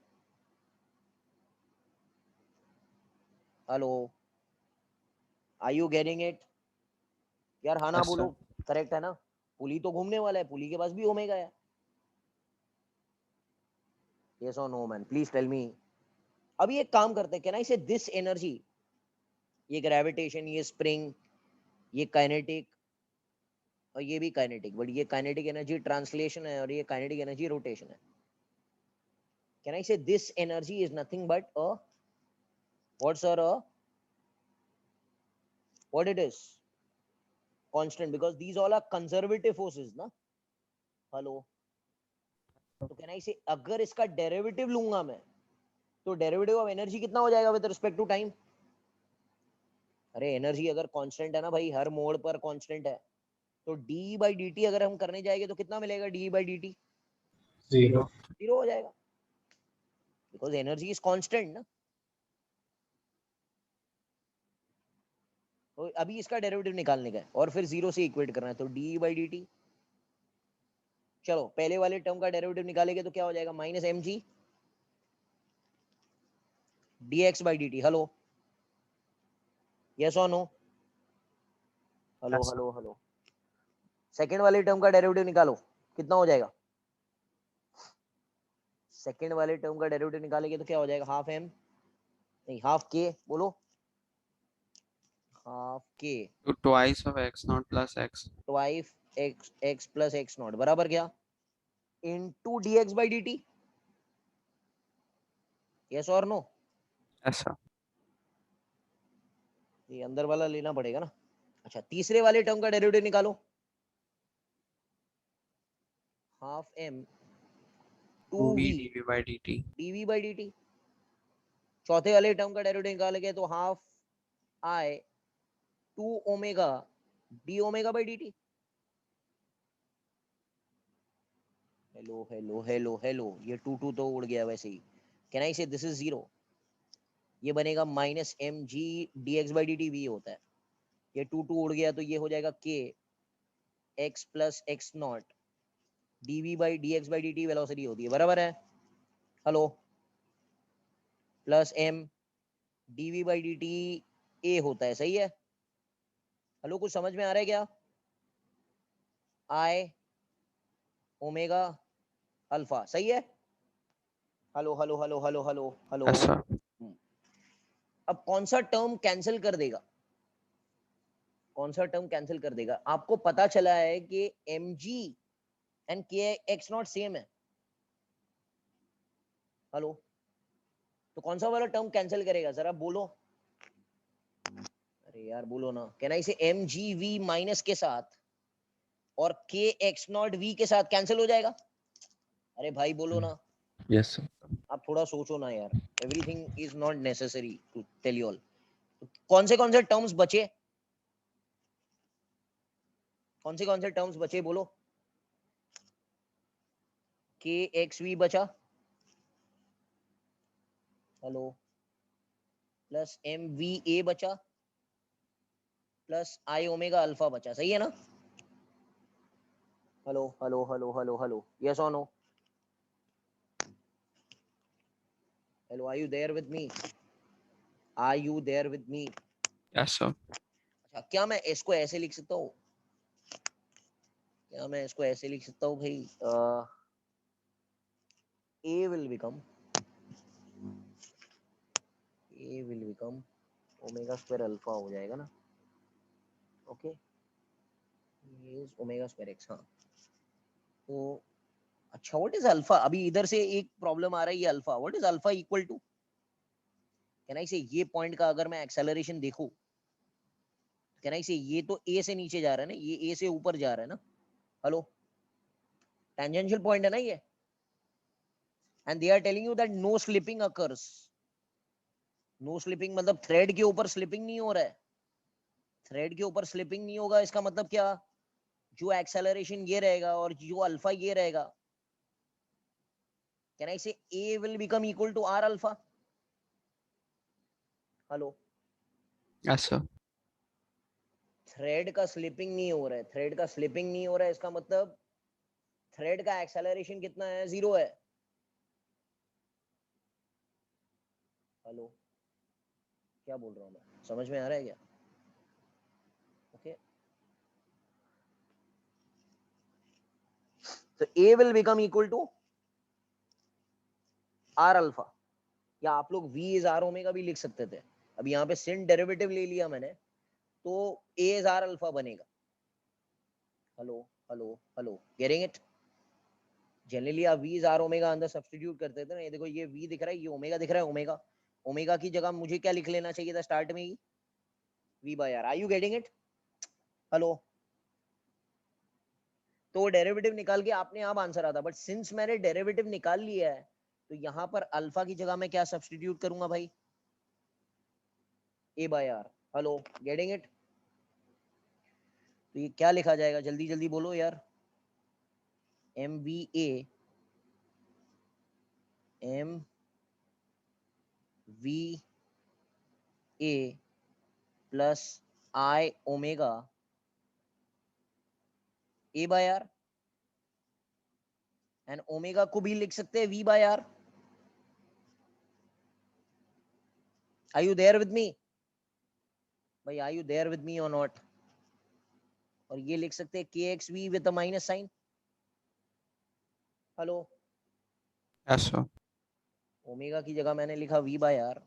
Hello, are you getting it यार? हाँ ना Yes, बोलो, sir. करेक्ट है ना? पुली तो घूमने वाला है, पुली के पास भी ओमेगा है. यस और no man, please tell me. अभी एक काम करते हैं, can I say this energy, ये ग्रेविटेशन, ये स्प्रिंग, ये काइनेटिक, और ये भी काइनेटिक, बट ये काइनेटिक एनर्जी ट्रांसलेशन है और ये काइनेटिक एनर्जी रोटेशन है. Can I say this energy is nothing but uh, what's uh, what it is? Constant, because these all are conservative forces ना. हेलो, तो कैन आई से अगर इसका डेरिवेटिव लूंगा मैं, तो डेरिवेटिव ऑफ एनर्जी कितना हो जाएगा विद रिस्पेक्ट टू टाइम? अरे एनर्जी अगर कांस्टेंट है ना भाई, हर मोड़ पर कांस्टेंट है, तो डी बाई डी टी अगर हम करने जाएंगे तो कितना मिलेगा? D by d T 0. 0 हो जाएगा, बिकॉज एनर्जी इज कांस्टेंट ना. तो अभी इसका डेरिवेटिव निकालने का है और फिर 0 से इक्वेट करना है, तो डी बाई डी टी. चलो, पहले वाले टर्म का डेरिवेटिव निकालेंगे तो क्या हो जाएगा? Minus m g d x by d t. Hello, yes और no? Hello Yes, sir. Hello hello. Second वाले टर्म का डेरिवेटिव निकालो, कितना हो जाएगा? सेकेंड वाले टर्म का डेरिवेटिव निकालेंगे तो क्या हो जाएगा? हाफ एम, नहीं हाफ के, बोलो, हाफ के So twice of x naught plus x. Twice x, x plus x not बराबर क्या? Into D x by d T. Yes और नो? Yes, sir. ये अंदर वाला लेना पड़ेगा ना. अच्छा, तीसरे वाले टर्म का डेरिवेटिव निकालो, half m two 2v v dv by dt. Dv by d t. चौथे वाले टर्म का डेरिवेटिव निकालेंगे तो half I two omega d omega by d t. Hello hello hello hello, ये टू टू तो उड़ गया वैसे ही. Can I say this is 0? ये बनेगा minus m g d x by d t v होता है. ये 2 उड़ गया तो ये हो जाएगा k x plus x not dv by dx by dt velocity होती है, बराबर है? Hello, plus m dv by dt a होता है, सही है? हेलो, कुछ समझ में आ रहा है क्या? i ओमेगा अल्फा, सही है? Hello hello hello hello hello hello. Yes, sir. अब कौन सा टर्म कैंसिल कर देगा? कौन सा टर्म कैंसिल कर देगा? आपको पता चला है कि mg एंड के एक्स नॉट सेम है। हेलो, तो कौन सा वाला टर्म कैंसिल करेगा जरा बोलो? अरे यार बोलो ना। कैन आई से एम जी वी माइनस के साथ और के एक्स नॉट वी के साथ कैंसिल हो जाएगा? अरे भाई बोलो ना। Yes, sir. आप थोड़ा सोचो ना यार। Everything is not necessary to tell you all. कौन से टर्म्स बचे? कौन से टर्म्स बचे बोलो? के एक्स वी बचा, hello, plus m v a बचा, प्लस आई ओमेगा अल्फा बचा, सही है ना? Hello hello hello hello hello, yes और no? Hello, are you there with me? Are you there with me? Yes, sir. अच्छा, क्या मैं इसको ऐसे लिख सकता हूँ? क्या मैं इसको ऐसे लिख सकता हूँ भाई? A will become omega square alpha हो जाएगा ना? Okay, is omega square x. हाँ, तो अच्छा, व्हाट इज अल्फा? अभी इधर से एक प्रॉब्लम आ रहा है, ये alpha, what is alpha equal to? Can I say ये पॉइंट का अगर मैं एक्सेलरेशन देखूं, कैन आई से ये तो ए से नीचे जा रहा है ना, ये ए से ऊपर जा रहा है ना? हेलो, टेंजेंशियल पॉइंट है ना ये? And they are telling you that no slipping occurs. No slipping मतलब थ्रेड के ऊपर स्लिपिंग नहीं हो रहा है। थ्रेड के ऊपर स्लिपिंग नहीं होगा, इसका मतलब क्या? जो एक्सेलरेशन ये रहेगा और जो अल्फा ये रहेगा, can I say a will become equal to r alpha? Hello, Yes, sir. Thread का स्लिपिंग नहीं हो रहा है, थ्रेड का स्लिपिंग नहीं हो रहा है, इसका मतलब थ्रेड का एक्सेलरेशन कितना है? 0 है। हेलो, क्या बोल रहा हूँ मैं? समझ में आ रहा है क्या? ओके, तो a will become equal to r alpha, या आप लोग v इज आर ओमेगा भी लिख सकते थे। अब यहाँ पे sin डेरिवेटिव ले लिया मैंने, तो a इज आर अल्फा बनेगा। Hello hello hello, getting it? Generally आप v इज आर ओमेगा अंदर सब्स्टिट्यूट करते थे ना। ये देखो, ये v दिख रहा है, ये ओमेगा दिख रहा है। ओमेगा, ओमेगा की जगह मुझे क्या लिख लेना चाहिए था स्टार्ट में ही? v by r. Are you getting it? Hello, तो डेरिवेटिव निकाल के आपने आप आंसर आता, बट सिंस मैंने डेरिवेटिव निकाल लिया है, तो यहाँ पर अल्फा की जगह मैं क्या सब्स्टिट्यूट करूंगा भाई? a by r. Hello, getting it? तो ये क्या लिखा जाएगा? जल्दी जल्दी बोलो यार। M v a plus I omega a by r, and omega को भी लिख सकते हैं v by r. Are you there with me भाई? Are you there with me और नॉट? और ये लिख सकते हैं k x v with minus sign. Hello, Yes, sir. Omega की जगह मैंने लिखा वी बाय आर।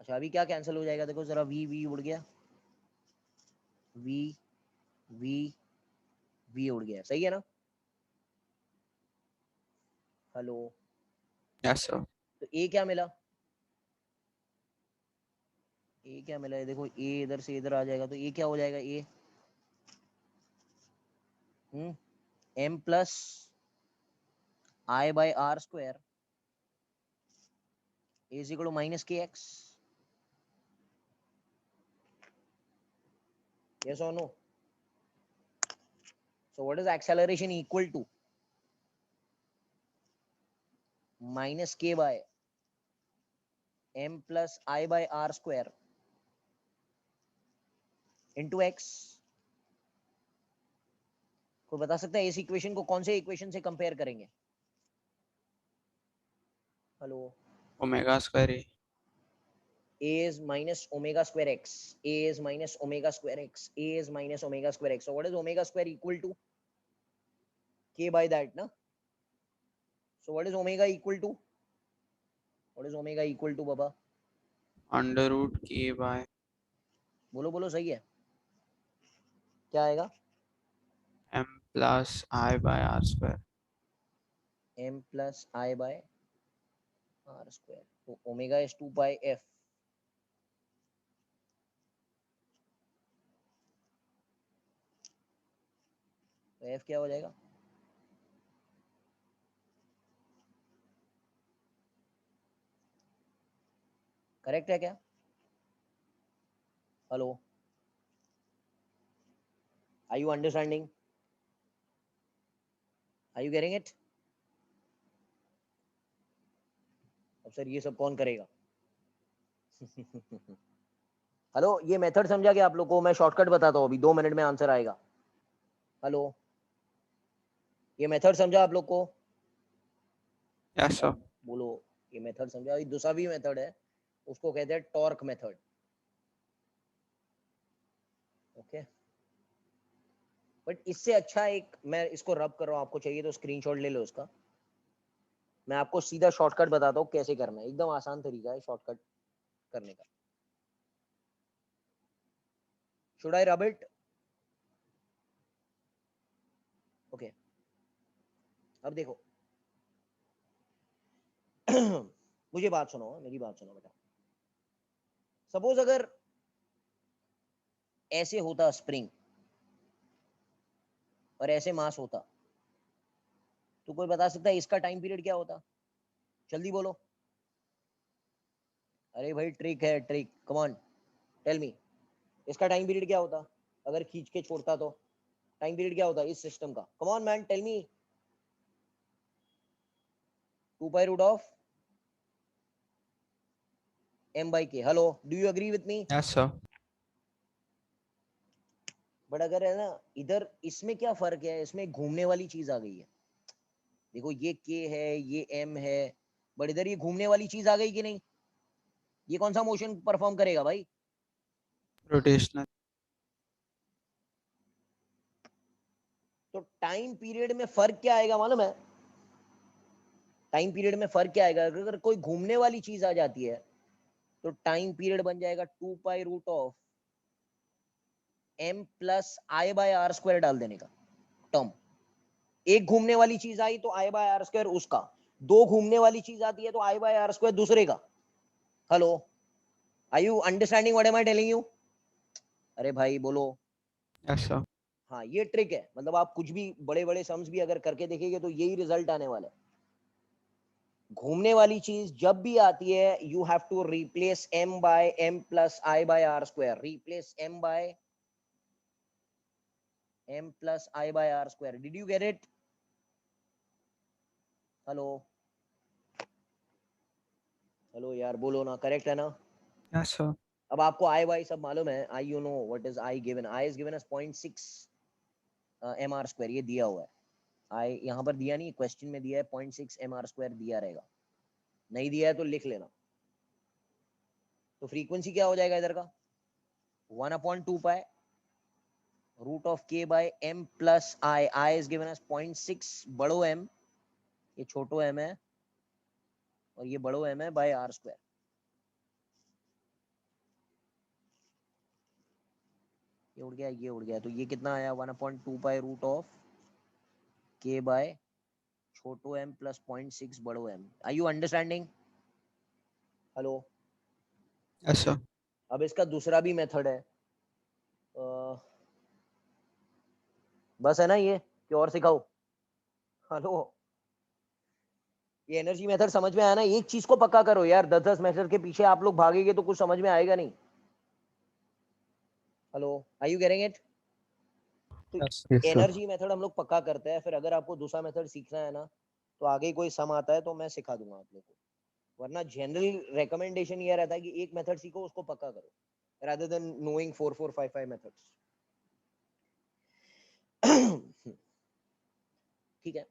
अच्छा, अभी क्या कैंसिल हो जाएगा? देखो जरा, वी वी उड़ गया, वी वी वी उड़ गया, सही है ना? Hello, Yes, sir. तो ए क्या मिला? ए क्या मिला है? देखो, ए इधर से इधर आ जाएगा, तो ए क्या हो जाएगा? A m plus I by r square is equal to minus k x. Yes और no? So what is acceleration equal to? Minus k by m plus I by r square into x। कोई बता सकता है इस इक्वेशन को कौन से इक्वेशन से कंपेयर करेंगे? Hello. omega square a a is minus omega square x, a is minus omega square x, a is minus omega square x. So what is omega square equal to? K by that, na? So what is omega equal to? What is omega equal to, Baba? under root k by बोलो बोलो, सही है। क्या आएगा? m plus I by r square. m plus I by r square. तो omega is 2 pi f। तो f क्या हो जाएगा? करेक्ट है क्या? Hello, are you understanding? Are you getting it? अब सर ये सब कौन करेगा? हेलो, ये मेथड समझा क्या आप लोग को? मैं शॉर्टकट बताता हूँ, अभी 2 मिनट में आंसर आएगा। हेलो, ये मेथड समझा आप लोग को? Yes sir. बोलो, ये मेथड समझा? ये दूसरा भी मेथड है, उसको कहते हैं टॉर्क मेथड। ओके, बट इससे अच्छा एक, मैं इसको रब कर रहा हूँ, आपको चाहिए तो स्क्रीनशॉट ले लो उसका। मैं आपको सीधा शॉर्टकट बताता हूँ कैसे करना है, एकदम आसान तरीका है शॉर्टकट करने का। Should I rub it? Okay, अब देखो। मुझे बात सुनो, मेरी बात सुनो बेटा। सपोज अगर ऐसे होता स्प्रिंग और ऐसे मास होता, तो कोई बता सकता है इसका टाइम पीरियड क्या होता? जल्दी बोलो। अरे भाई ट्रिक है, trick, come on tell me. इसका टाइम पीरियड क्या होता अगर खींच के छोड़ता? तो टाइम पीरियड क्या होता इस सिस्टम का? Come on man, tell me. 2 pi root of m by k। Hello, do you agree with me? Yes sir. But अगर है ना, इधर इसमें क्या फर्क है, इसमें घूमने वाली चीज आ गई है। देखो ये k है, ये m है, बट इधर ये घूमने वाली चीज आ गई कि नहीं? ये कौन सा मोशन परफॉर्म करेगा भाई? Rotational. तो टाइम पीरियड में फर्क क्या आएगा मालूम है? टाइम पीरियड में फर्क क्या आएगा? अगर कोई घूमने वाली चीज आ जाती है तो टाइम पीरियड बन जाएगा 2 pi root of m plus I by r square डाल देने का टर्म। एक घूमने वाली चीज आई तो आई बाय आर स्क्वायर उसका, 2 घूमने वाली चीज आती है तो आई बाय आर स्क्वायर दूसरे का। Hello, are you understanding what am I telling you? अरे भाई बोलो। Yes sir. हाँ, ये ट्रिक है, मतलब आप कुछ भी बड़े बड़े सम्स भी अगर करके देखेंगे तो यही रिजल्ट आने वाला है। घूमने वाली चीज जब भी आती है, you have to replace m by m plus I by r square. Replace m by m plus I by r square. Did you get it? Hello, hello यार बोलो ना, करेक्ट है ना? Yes sir. अब आपको आई वाई सब मालूम है। I, you know what is I given? I is given as 0.6 m r square, ये दिया हुआ है। आई यहाँ पर दिया नहीं, क्वेश्चन में दिया है 0.6 एम आर स्क्वायर दिया रहेगा, नहीं दिया है तो लिख लेना। तो फ्रीक्वेंसी क्या हो जाएगा इधर का? 1/2 pi root of k by m plus I. I is given as 0.6 बड़ो m, ये छोटो m है, और ये बड़ो m है, बाय आर स्क्वायर। ये उड़ गया, ये उड़ गया, तो ये कितना आया? 1/2 pi root of k by छोटो m प्लस 0.6 बड़ो m। Are you understanding? Hello. Yes sir. अब इसका दूसरा भी मेथड है। बस है ना ये, कि और सिखाओ? हेलो, ये एनर्जी मेथड समझ में आया ना? एक चीज को पक्का करो यार, 10-10 मेथड के पीछे आप लोग भागेंगे तो कुछ समझ में आएगा नहीं। Hello, are you getting it? तो Yes. Yes, sir. Energy method हम लोग पक्का करते हैं, फिर अगर आपको दूसरा मेथड सीखना है ना, तो आगे कोई सम आता है तो मैं सिखा दूंगा आप लोग को। वरना जनरल रिकमेंडेशन ये रहता है कि एक मेथड सीखो, उसको पक्का करो, rather than knowing 4 4 5 5 methods. ठीक है,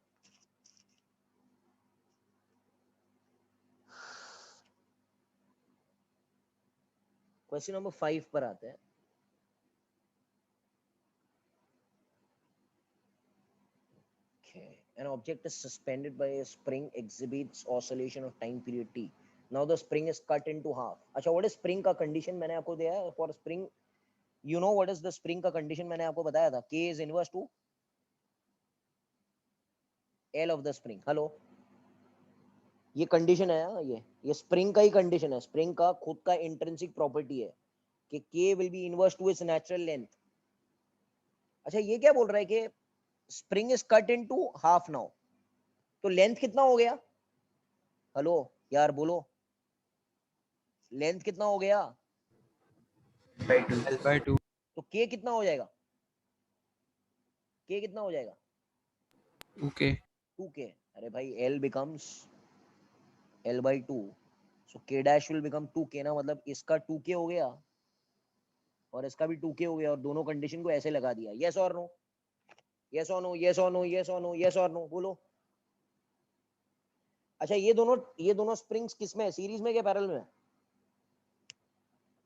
क्वेश्चन नंबर 5 पर आते हैं. Okay. An object is suspended by a spring exhibits oscillation of time period t. Now the spring is cut into half. अच्छा, what is spring का condition मैंने आपको दिया है for spring. You know what is the spring का condition मैंने आपको बताया था. K is inverse to L of the spring. Hello, ये कंडीशन है. ये स्प्रिंग का ही कंडीशन है. स्प्रिंग का खुद का इंट्रिंसिक प्रॉपर्टी है कि K will be inverse to its natural length. अच्छा, ये क्या बोल रहा है कि spring is cut into half now, तो लेंथ कितना हो गया? हेलो यार बोलो, लेंथ कितना हो गया? L by 2. तो K कितना हो जाएगा? K कितना हो जाएगा? 2K. 2K. अरे भाई L becomes L by 2, so K dash will become 2K ना, मतलब इसका 2K हो गया और इसका भी 2K हो गया, और दोनों कंडीशन को ऐसे लगा दिया. यस और नो, यस और नो, यस और नो, यस और नो, यस और नो, बोलो. अच्छा, ये दोनों स्प्रिंग्स किस में है, सीरीज में क्या पैरेलल में?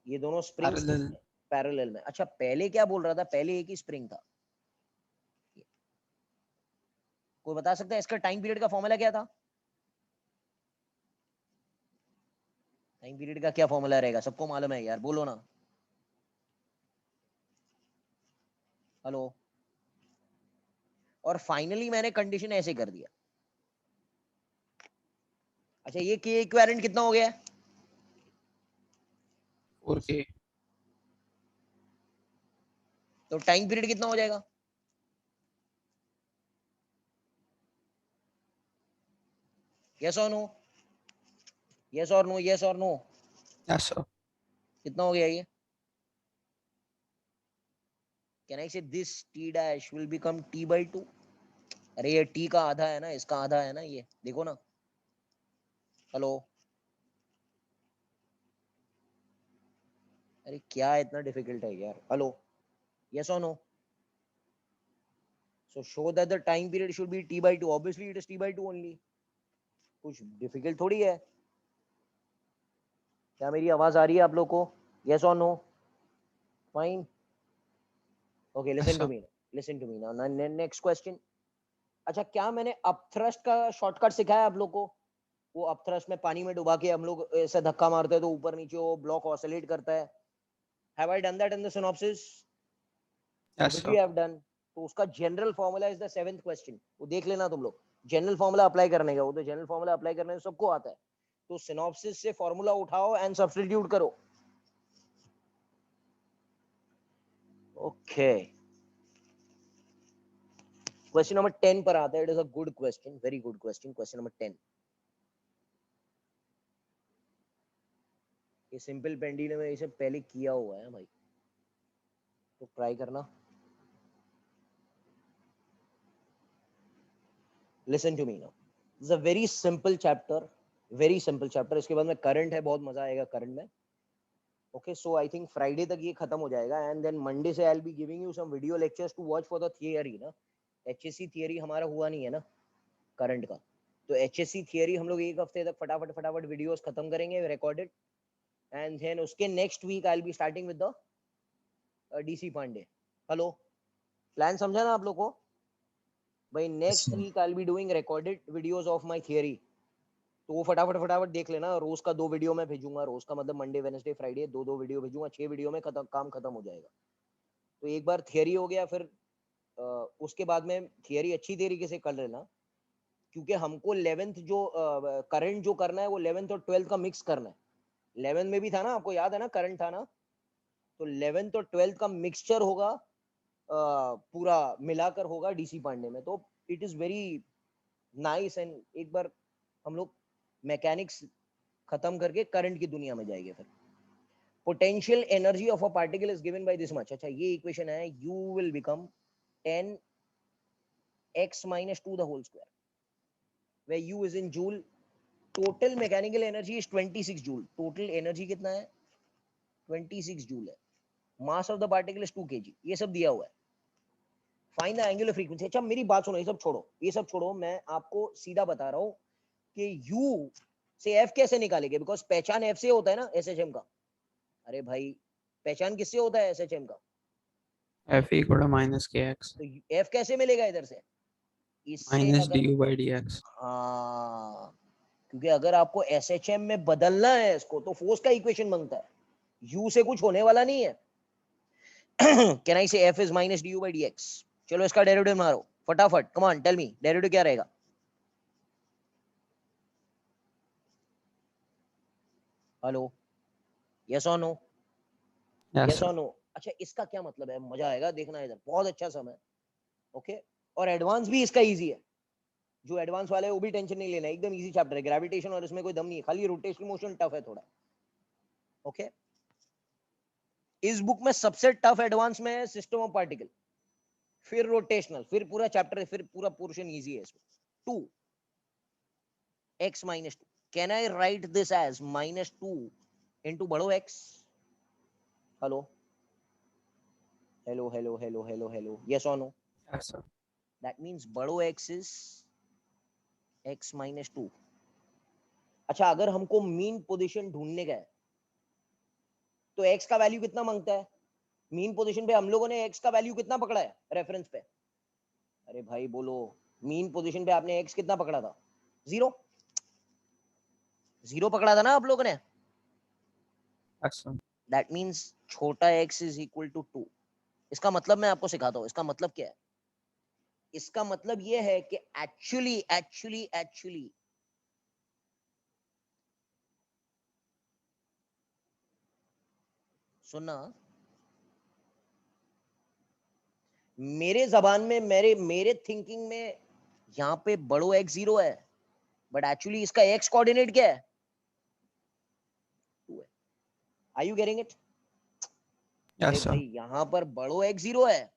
ये दोनों स्प्रिंग्स Parallel. पैरेलल में. अच्छा, पहले क्या बोल रहा था? पहले एक ही स्प्रिंग था. कोई बता सकता है इसका टाइम पीरियड का फॉर्मूला क्या था? टाइम पीरियड का क्या फॉर्मूला रहेगा? सबको मालूम है यार, बोलो ना. हेलो. और फाइनली मैंने कंडीशन ऐसे कर दिया. अच्छा, ये के इक्विवेलेंट कितना हो गया है? 4K. तो टाइम पीरियड कितना हो जाएगा? यस और नो, यस और नो, यस और नो. Yes, sir. कितना हो गया ये? Can I say this t dash will become t by 2? अरे ये t का आधा है ना, इसका आधा है ना, ये देखो ना. हेलो. अरे क्या इतना डिफिकल्ट है यार? हेलो, यस और no. So show that the time period should be t by 2. Obviously it is t by 2 only. कुछ डिफिकल्ट थोड़ी है. क्या मेरी आवाज आ रही है आप लोग को? यस और no? Fine. Okay, Yes, listen to sir. Me, listen to me now. Next question. अच्छा, क्या मैंने अपथ्रस्ट का शॉर्टकट सिखाया आप लोग को? वो अपथ्रस्ट में पानी में डुबा के हम लोग ऐसे धक्का मारते हैं तो ऊपर नीचे वो ब्लॉक ऑसिलेट करता है. Have I done that in the synopsis? Yes, obviously sir. Have done. तो उसका general formula is the 7th question. वो देख लेना तुम लोग. जनरल फॉर्मूला अप्लाई करने का, वो तो जनरल फॉर्मूला अप्लाई करने से सबको आता है. तो सिनॉप्सिस से फॉर्मूला उठाओ एंड सब्स्टिट्यूट करो. ओके, क्वेश्चन नंबर 10 पर आता है. It is a good question, very good question. Question number 10. ये सिंपल पेंडी ने इसे पहले किया हुआ है भाई, तो ट्राई करना. Listen to me now. It's a very simple chapter, very simple chapter. इसके बाद में करंट है, बहुत मजा आएगा करंट में. Okay, so I think Friday तक ये खत्म हो जाएगा एंड देन मंडे से I will be giving you some video lectures to watch for the theory ना. एचएससी थियरी हमारा हुआ नहीं है ना करंट का, तो एचएससी थियरी हम लोग एक हफ्ते तक फटाफट फटाफट वीडियोस खत्म करेंगे रिकॉर्डेड. एंड देन उसके next week I will be starting with the DC Pande. Hello, plan समझा ना आप लोग को? भाई next week I will be doing recorded videos of my theory. तो वो फटाफट फटाफट देख लेना. रोज का 2 वीडियो मैं भेजूंगा. रोज का मतलब मंडे वेडनेसडे फ्राइडे 2 वीडियो भेजूंगा. 6 वीडियो में काम खत्म हो जाएगा. तो एक बार थियरी हो गया, फिर उसके बाद में थियरी अच्छी तरीके से कर लेना, क्योंकि हमको 11th जो करंट जो करना है वो 11th और 12th का मिक्स करना है. 11th में भी था ना, आपको याद है ना, करंट था ना. तो 11th और 12th का मिक्सचर होगा, पूरा मिलाकर होगा डीसी पांडे में. तो it is very nice. And एक बार हम लोग मैकेनिक्स खत्म करके करंट की दुनिया में जाएंगे. फिर potential energy of a particle is given by this much. अच्छा, ये इक्वेशन है, u will become 10x - 2 the whole square, where u is in joule, total mechanical energy is 26 joule. Total energy कितना है? 26 जूल है। Mass of the particle is 2 kg। ये सब दिया हुआ है। Find the angular frequency. अच्छा मेरी बात सुनो, ये सब छोड़ो, ये सब छोड़ो, मैं आपको सीधा बता रहा हूं कि U से F कैसे निकालेंगे, बिकॉज पहचान F से होता है ना SHM का। अरे भाई पहचान किससे होता है SHM का? F equal to minus kx तो F कैसे मिलेगा इधर से? इससे minus अगर, du by dx. हाँ, क्योंकि अगर आपको SHM में बदलना है इसको तो फोर्स का इक्वेशन बनता है। U से कुछ होने वाला नहीं है। Can I say F is minus du by dx। चलो इसका डेरिवेटिव मारो फटाफट, come on tell me derivative क्या रहेगा? हेलो, यस और नो? Yes, yes sir. और नो? अच्छा इसका क्या मतलब है? मजा आएगा देखना इधर, बहुत अच्छा समय। ओके, और एडवांस भी इसका इजी है। जो एडवांस वाले है वो भी टेंशन नहीं लेना, एकदम इजी चैप्टर है। ग्रेविटेशन और इसमें कोई दम नहीं है, खाली रोटेशनल मोशन टफ है थोड़ा। ओके, इस बुक में सबसे टफ एडवांस में है सिस्टम ऑफ पार्टिकल, फिर रोटेशनल, फिर पूरा चैप्टर, फिर पूरा पोर्शन इजी है इसमें। 2x minus 2, can I write this as -2 into बड़ो x? Hello hello hello hello hello hello, yes और no? Yes, sir. That means बड़ो x इज x minus 2। अच्छा अगर हमको मीन पोजीशन ढूंढने का है तो x का वैल्यू कितना मांगता है? मीन पोजीशन पे हम लोगों ने x का वैल्यू कितना पकड़ा है रेफरेंस पे? अरे भाई बोलो, मीन पोजीशन पे आपने x कितना पकड़ा था? 0। 0 पकड़ा था ना आप लोगों ने? Yes, sir. दैट मींस छोटा x इज इक्वल टू 2। इसका मतलब मैं आपको सिखाता हूं, इसका मतलब क्या है? इसका मतलब यह है कि एक्चुअली सुनना, मेरे जबान में, मेरे थिंकिंग में यहां पे बड़ो x 0 है, बट एक्चुअली इसका x कोऑर्डिनेट क्या है? 2 है। Are you getting it? अरे Yes, sir. भाई यहां पर बड़ो x 0 है,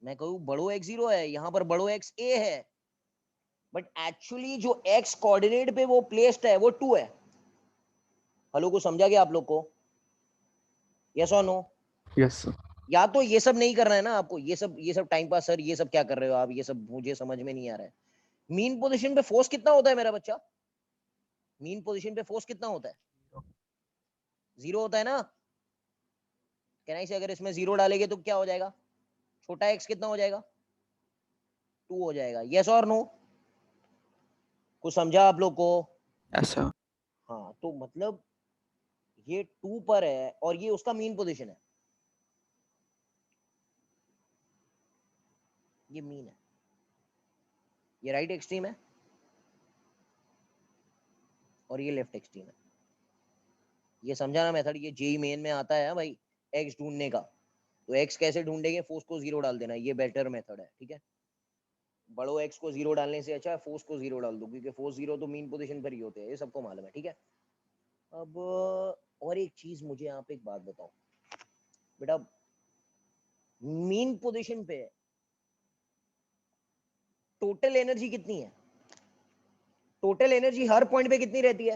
मैं कहूं बड़ो x 0 है, यहां पर बड़ो x a है, बट एक्चुअली जो x कोऑर्डिनेट पे वो प्लेस्ड है वो 2 है। हेलो को समझा गया आप लोग को? यस और नो? Yes, sir. या तो ये सब नहीं करना है ना आपको, ये सब टाइम पास सर, ये सब क्या कर रहे हो आप, ये सब मुझे समझ में नहीं आ रहा है। मीन पोजीशन पे फोर्स कितना होता है मेरा बच्चा? मीन पोजीशन पे फोर्स कितना होता है? 0 होता है ना? कहना ही से अगर इसमें 0 डालेंगे तो क्या हो जाएगा? छोटा x कितना हो जाएगा? 2 हो जाएगा। यस और नो? कुछ समझा आप लोग को? Yes, sir. हाँ, तो मतलब ये 2 पर है और ये उसका मीन पोजीशन है, ये मीन है, ये राइट एक्सट्रीम है और ये लेफ्ट एक्सट्रीम है। ये समझा ना मेथड? ये जेई मेन में आता है भाई, एक्स ढूंढने का। तो एक्स कैसे ढूंढेंगे? फोर्स को 0 डाल देना, ये बेटर मेथड है, ठीक है? बड़ो एक्स को 0 डालने से अच्छा है फोर्स को 0 डाल दो, क्योंकि फोर्स 0 तो मीन पोजीशन पर ही होते हैं, ये सबको मालूम है, ठीक है? अब और एक चीज मुझे आप एक बात बताओ बेटा, मीन पोजीशन पे टोटल एनर्जी कितनी है? टोटल एनर्जी हर पॉइंट पे कितनी रहती है?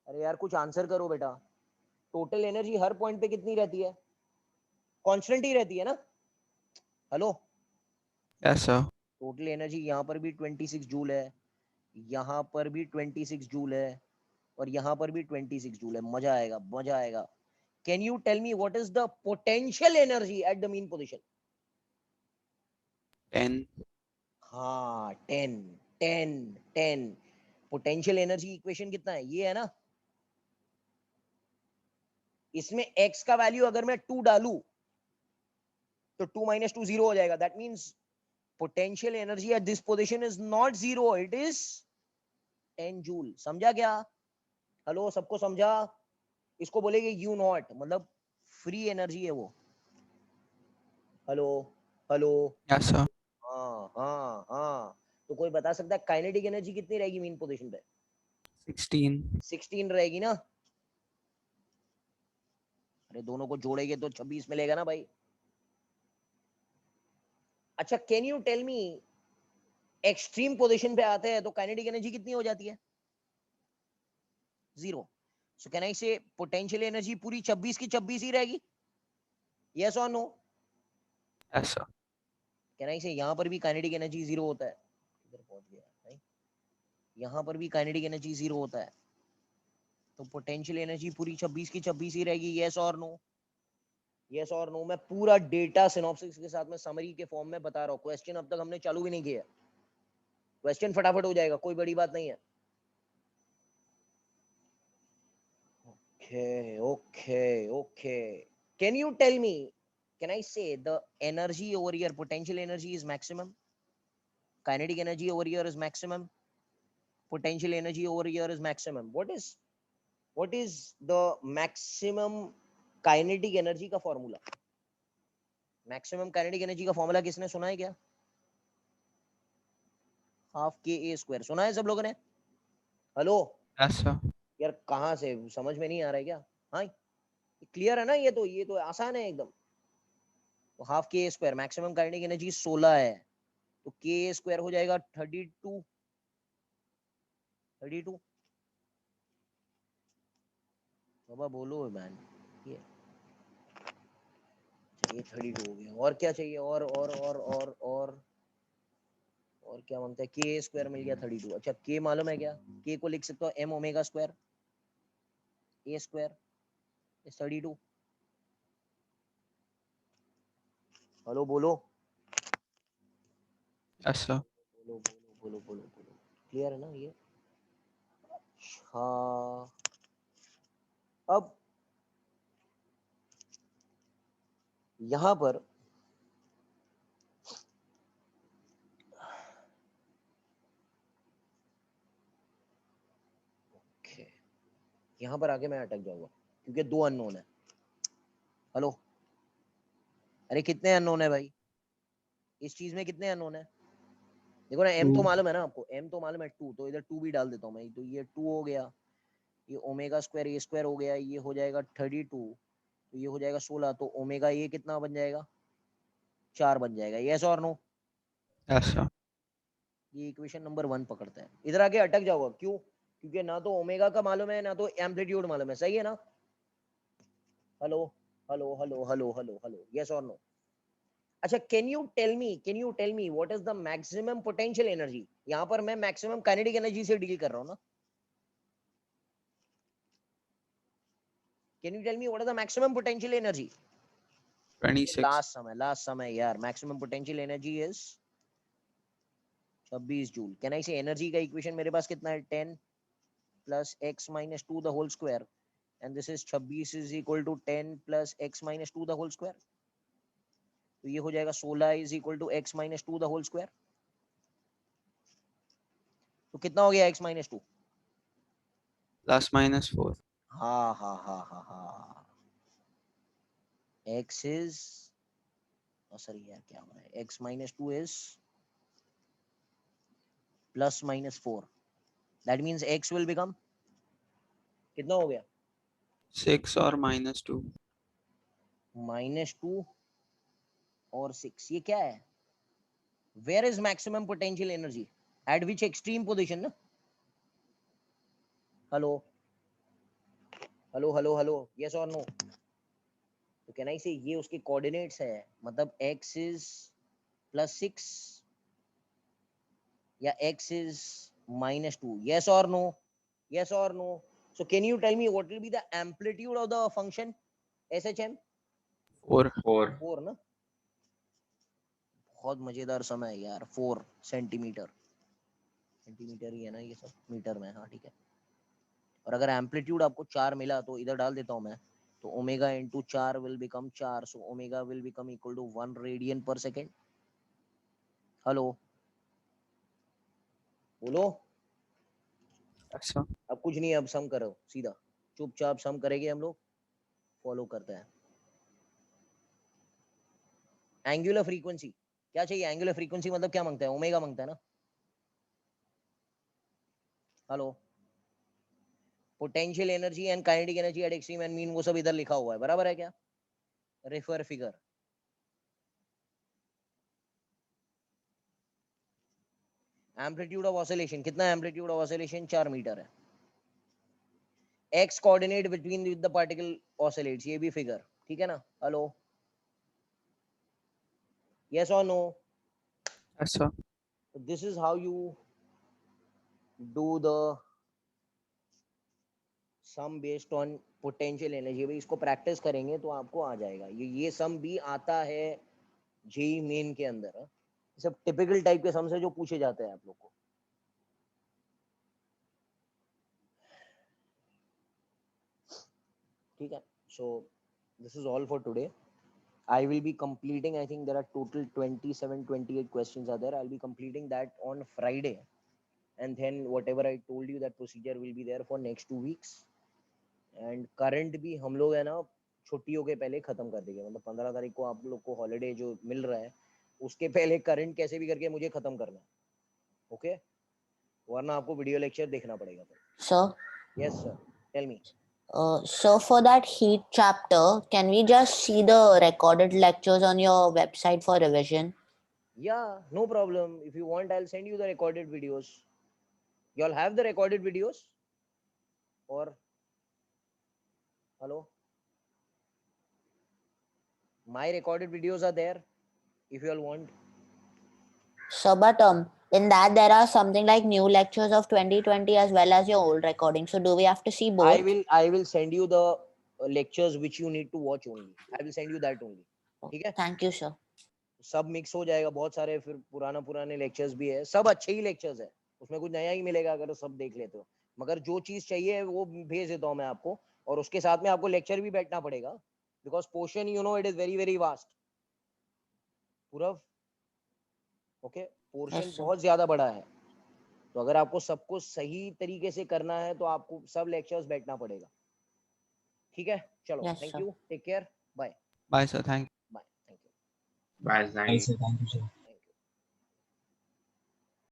अरे यार कुछ आंसर करो बेटा, टोटल एनर्जी हर पॉइंट पे कितनी रहती है? कांस्टेंट ही रहती है ना? Hello, Yes, sir. Total energy यहाँ पर भी 26 जूल है, यहाँ पर भी 26 जूल है, और यहाँ पर भी 26 जूल है। मजा आएगा, मजा आएगा। Can you tell me what is the potential energy at the mean position? 10. हाँ 10, 10, 10। पोटेंशियल एनर्जी इक्वेशन कितना है? ये है ना? इसमें x का वैल्यू अगर मैं 2 डालू तो 2 - 2 0 हो जाएगा। That means potential energy at this position is not 0, it is 10 joule. समझा क्या? हेलो, सबको समझा? इसको बोलेंगे यू नॉट, मतलब फ्री एनर्जी है वो। Hello hello, Yes, sir. हाँ हाँ हाँ। तो कोई बता सकता है काइनेटिक एनर्जी कितनी रहेगी मीन पोजीशन पे? 16. 16 रहेगी ना? अरे दोनों को जोड़ेंगे तो 26 मिलेगा ना भाई। अच्छा can you tell me extreme position पे आते हैं तो काइनेटिक एनर्जी कितनी हो जाती है? 0. सो कैन आई से पोटेंशियल एनर्जी पूरी 26 की 26 ही रहेगी? यस और no? Yes, sir. Can I say यहां पर भी काइनेटिक एनर्जी 0 होता है? इधर पहुंच गया भाई, यहां पर भी काइनेटिक एनर्जी 0 होता है, तो पोटेंशियल एनर्जी पूरी 26 की 26 ही रहेगी? यस और नो? यस और नो? मैं पूरा डेटा सिनॉप्सिस के साथ में समरी के फॉर्म में बता रहा हूँ, क्वेश्चन अब तक हमने चालू भी नहीं किया, क्वेश्चन फटाफट हो जाएगा, कोई बड़ी बात नहीं है। Okay okay okay, can you tell me, can I say the energy over here, potential energy is maximum, kinetic energy over here is maximum, potential energy over here is maximum. What is the maximum kinetic energy का फॉर्मूला? मैक्सिमम काइनेटिक एनर्जी का फॉर्मूला किसने सुना है क्या? हाफ के ए स्क्वायर, सुना है सब लोगों ने? Hello Yes, sir. यार, कहाँ से समझ में नहीं आ रहा है क्या? हाँ क्लियर है ना? ये तो आसान है एकदम। तो हाफ के ए स्क्वायर, मैक्सिमम काइनेटिक एनर्जी 16 है, तो के ए स्क्वायर हो जाएगा 32। बाबा बोलो मैन, ये चाहिए 32 हो गया, और क्या चाहिए? और क्या मांगता है? के स्क्वायर मिल गया 32। अच्छा के मालूम है क्या? के को लिख सकते हो m omega square, a square is 32। Hello बोलो, Yes, sir. बोलो बोलो बोलो बोलो बोलो, क्लियर है ना ये? हाँ, अब यहां पर यहां पर आके मैं अटक जाऊंगा क्योंकि 2 अननोन है। हेलो, अरे कितने अननोन है भाई इस चीज में? कितने अननोन है? देखो ना, एम तो 2. मालूम है ना आपको, एम तो मालूम है 2, तो इधर 2 भी डाल देता हूँ मैं, तो ये 2 हो गया, ये ओमेगा स्क्वायर ए स्क्वायर हो गया, ये हो जाएगा 32, तो ये हो जाएगा 16, तो ओमेगा ये कितना बन जाएगा? 4 बन जाएगा। यस और नो? Yes, sir. ये इक्वेशन नंबर 1 पकड़ता है। इधर आके अटक जाओगा, क्यों? क्योंकि ना तो ओमेगा का मालूम है, ना तो एम्पलीट्यूड मालूम है, सही है ना? Hello hello hello hello hello hello, yes और नो? अच्छा, can you tell me what is the maximum potential energy? यहाँ पर मैं मैक्सिमम काइनेटिक एनर्जी से डील कर रहा हूँ ना। Can you tell me what is the maximum potential energy? 26. Last समय यार, maximum potential energy is 26 joule. Can I say energy का इक्वेशन मेरे पास कितना है? 10 plus x minus 2 the whole square, and this is 26 is equal to 10 plus x minus 2 the whole square, तो ये हो जाएगा 16 is equal to x minus 2 the whole square. तो कितना हो गया एक्स माइनस 2? Plus minus 4. हाँ हाँ हाँ हाँ हाँ, x इज, सॉरी यार क्या हो रहा है, x minus 2 is plus minus 4, that means x will become, कितना हो गया? 6 or minus 2. -2 और 6, ये क्या है? Where is maximum potential energy at which extreme position ना? Hello hello hello hello, yes और नो? तो कैन आई से ये उसके कोऑर्डिनेट्स है, मतलब x इज +6 या x is -2, yes or no? Yes or no? So can you tell me what will be the amplitude of the function SHM? 4. 4 ना? बहुत मजेदार समय है यार, 4 सेंटीमीटर, सेंटीमीटर ही है ना ये सब, मीटर में, हाँ ठीक है। और अगर एम्पलीट्यूड आपको 4 मिला तो इधर डाल देता हूँ मैं, तो omega into 4 will become 4, so omega will become equal to 1 radian per second. Hello बोलो। Yes, sir. अब कुछ नहीं है, अब सम करो सीधा, चुपचाप सम करेंगे हम लोग, फॉलो करते हैं। एंगुलर फ्रीक्वेंसी क्या चाहिए? एंगुलर फ्रीक्वेंसी मतलब क्या मांगता है? ओमेगा मांगता है ना? Hello, potential energy and kinetic energy at extreme and mean, वो सब इधर लिखा हुआ है, बराबर है क्या? Refer figure. Amplitude of oscillation कितना है? एम्पलीट्यूड ऑफ ऑसिलेशन 4 मीटर है. x coordinate between the particle oscillates, ये भी फिगर ठीक है ना? हेलो, यस और no? Yes, sir. This is how you do the sum based on potential energy. भाई इसको प्रैक्टिस करेंगे तो आपको आ जाएगा. ये सम भी आता है जेई मेन के अंदर. हाँ? सब टिपिकल टाइप के सम से जो पूछे जाते हैं आप लोग को. ठीक है. So this is all for today. I will be completing, I think there are total 27-28 questions are there. I'll be completing that on Friday, and then whatever I told you, that procedure will be there for next 2 weeks. And current भी हम लोग है ना छुट्टियों के पहले खत्म कर देंगे. मतलब 15 तारीख को आप लोग को हॉलीडे जो मिल रहा है उसके पहले करंट कैसे भी करके मुझे खत्म करना है. ओके, वरना आपको वीडियो लेक्चर देखना पड़ेगा. Sir, yes sir, tell me. so for that heat chapter, can we just see the recorded lectures on your website for revision? Yeah, no problem. If you want, I'll send you the recorded videos. You all have the recorded videos? Or hello? My recorded videos are there if you all want. So, but in that there are something like new lectures of 2020 as well as your old recording. So do we have to see both? I will send you the lectures which you need to watch only. I will send you that only. ठीक है? Thank you, sir. सब मिक्स हो जाएगा. बहुत सारे फिर पुराने लेक्चर्स भी है. सब अच्छे ही लेक्चर्स है, उसमें कुछ नया ही मिलेगा अगर सब देख लेते हो. मगर जो चीज चाहिए वो भेज देता हूँ मैं आपको, और उसके साथ में आपको लेक्चर भी बैठना पड़ेगा. Because portion you know it is very very vast. पूरा ओके, पोर्शन Yes, sir. बहुत ज्यादा बड़ा है. तो अगर आपको सबको सही तरीके से करना है तो आपको सब लेक्चर्स बैठना पड़ेगा. ठीक है, चलो. Yes, thank sir. You, take care, bye Bye, sir. Thank you. Bye. Thank you. Bye, thank you. Thank you, sir.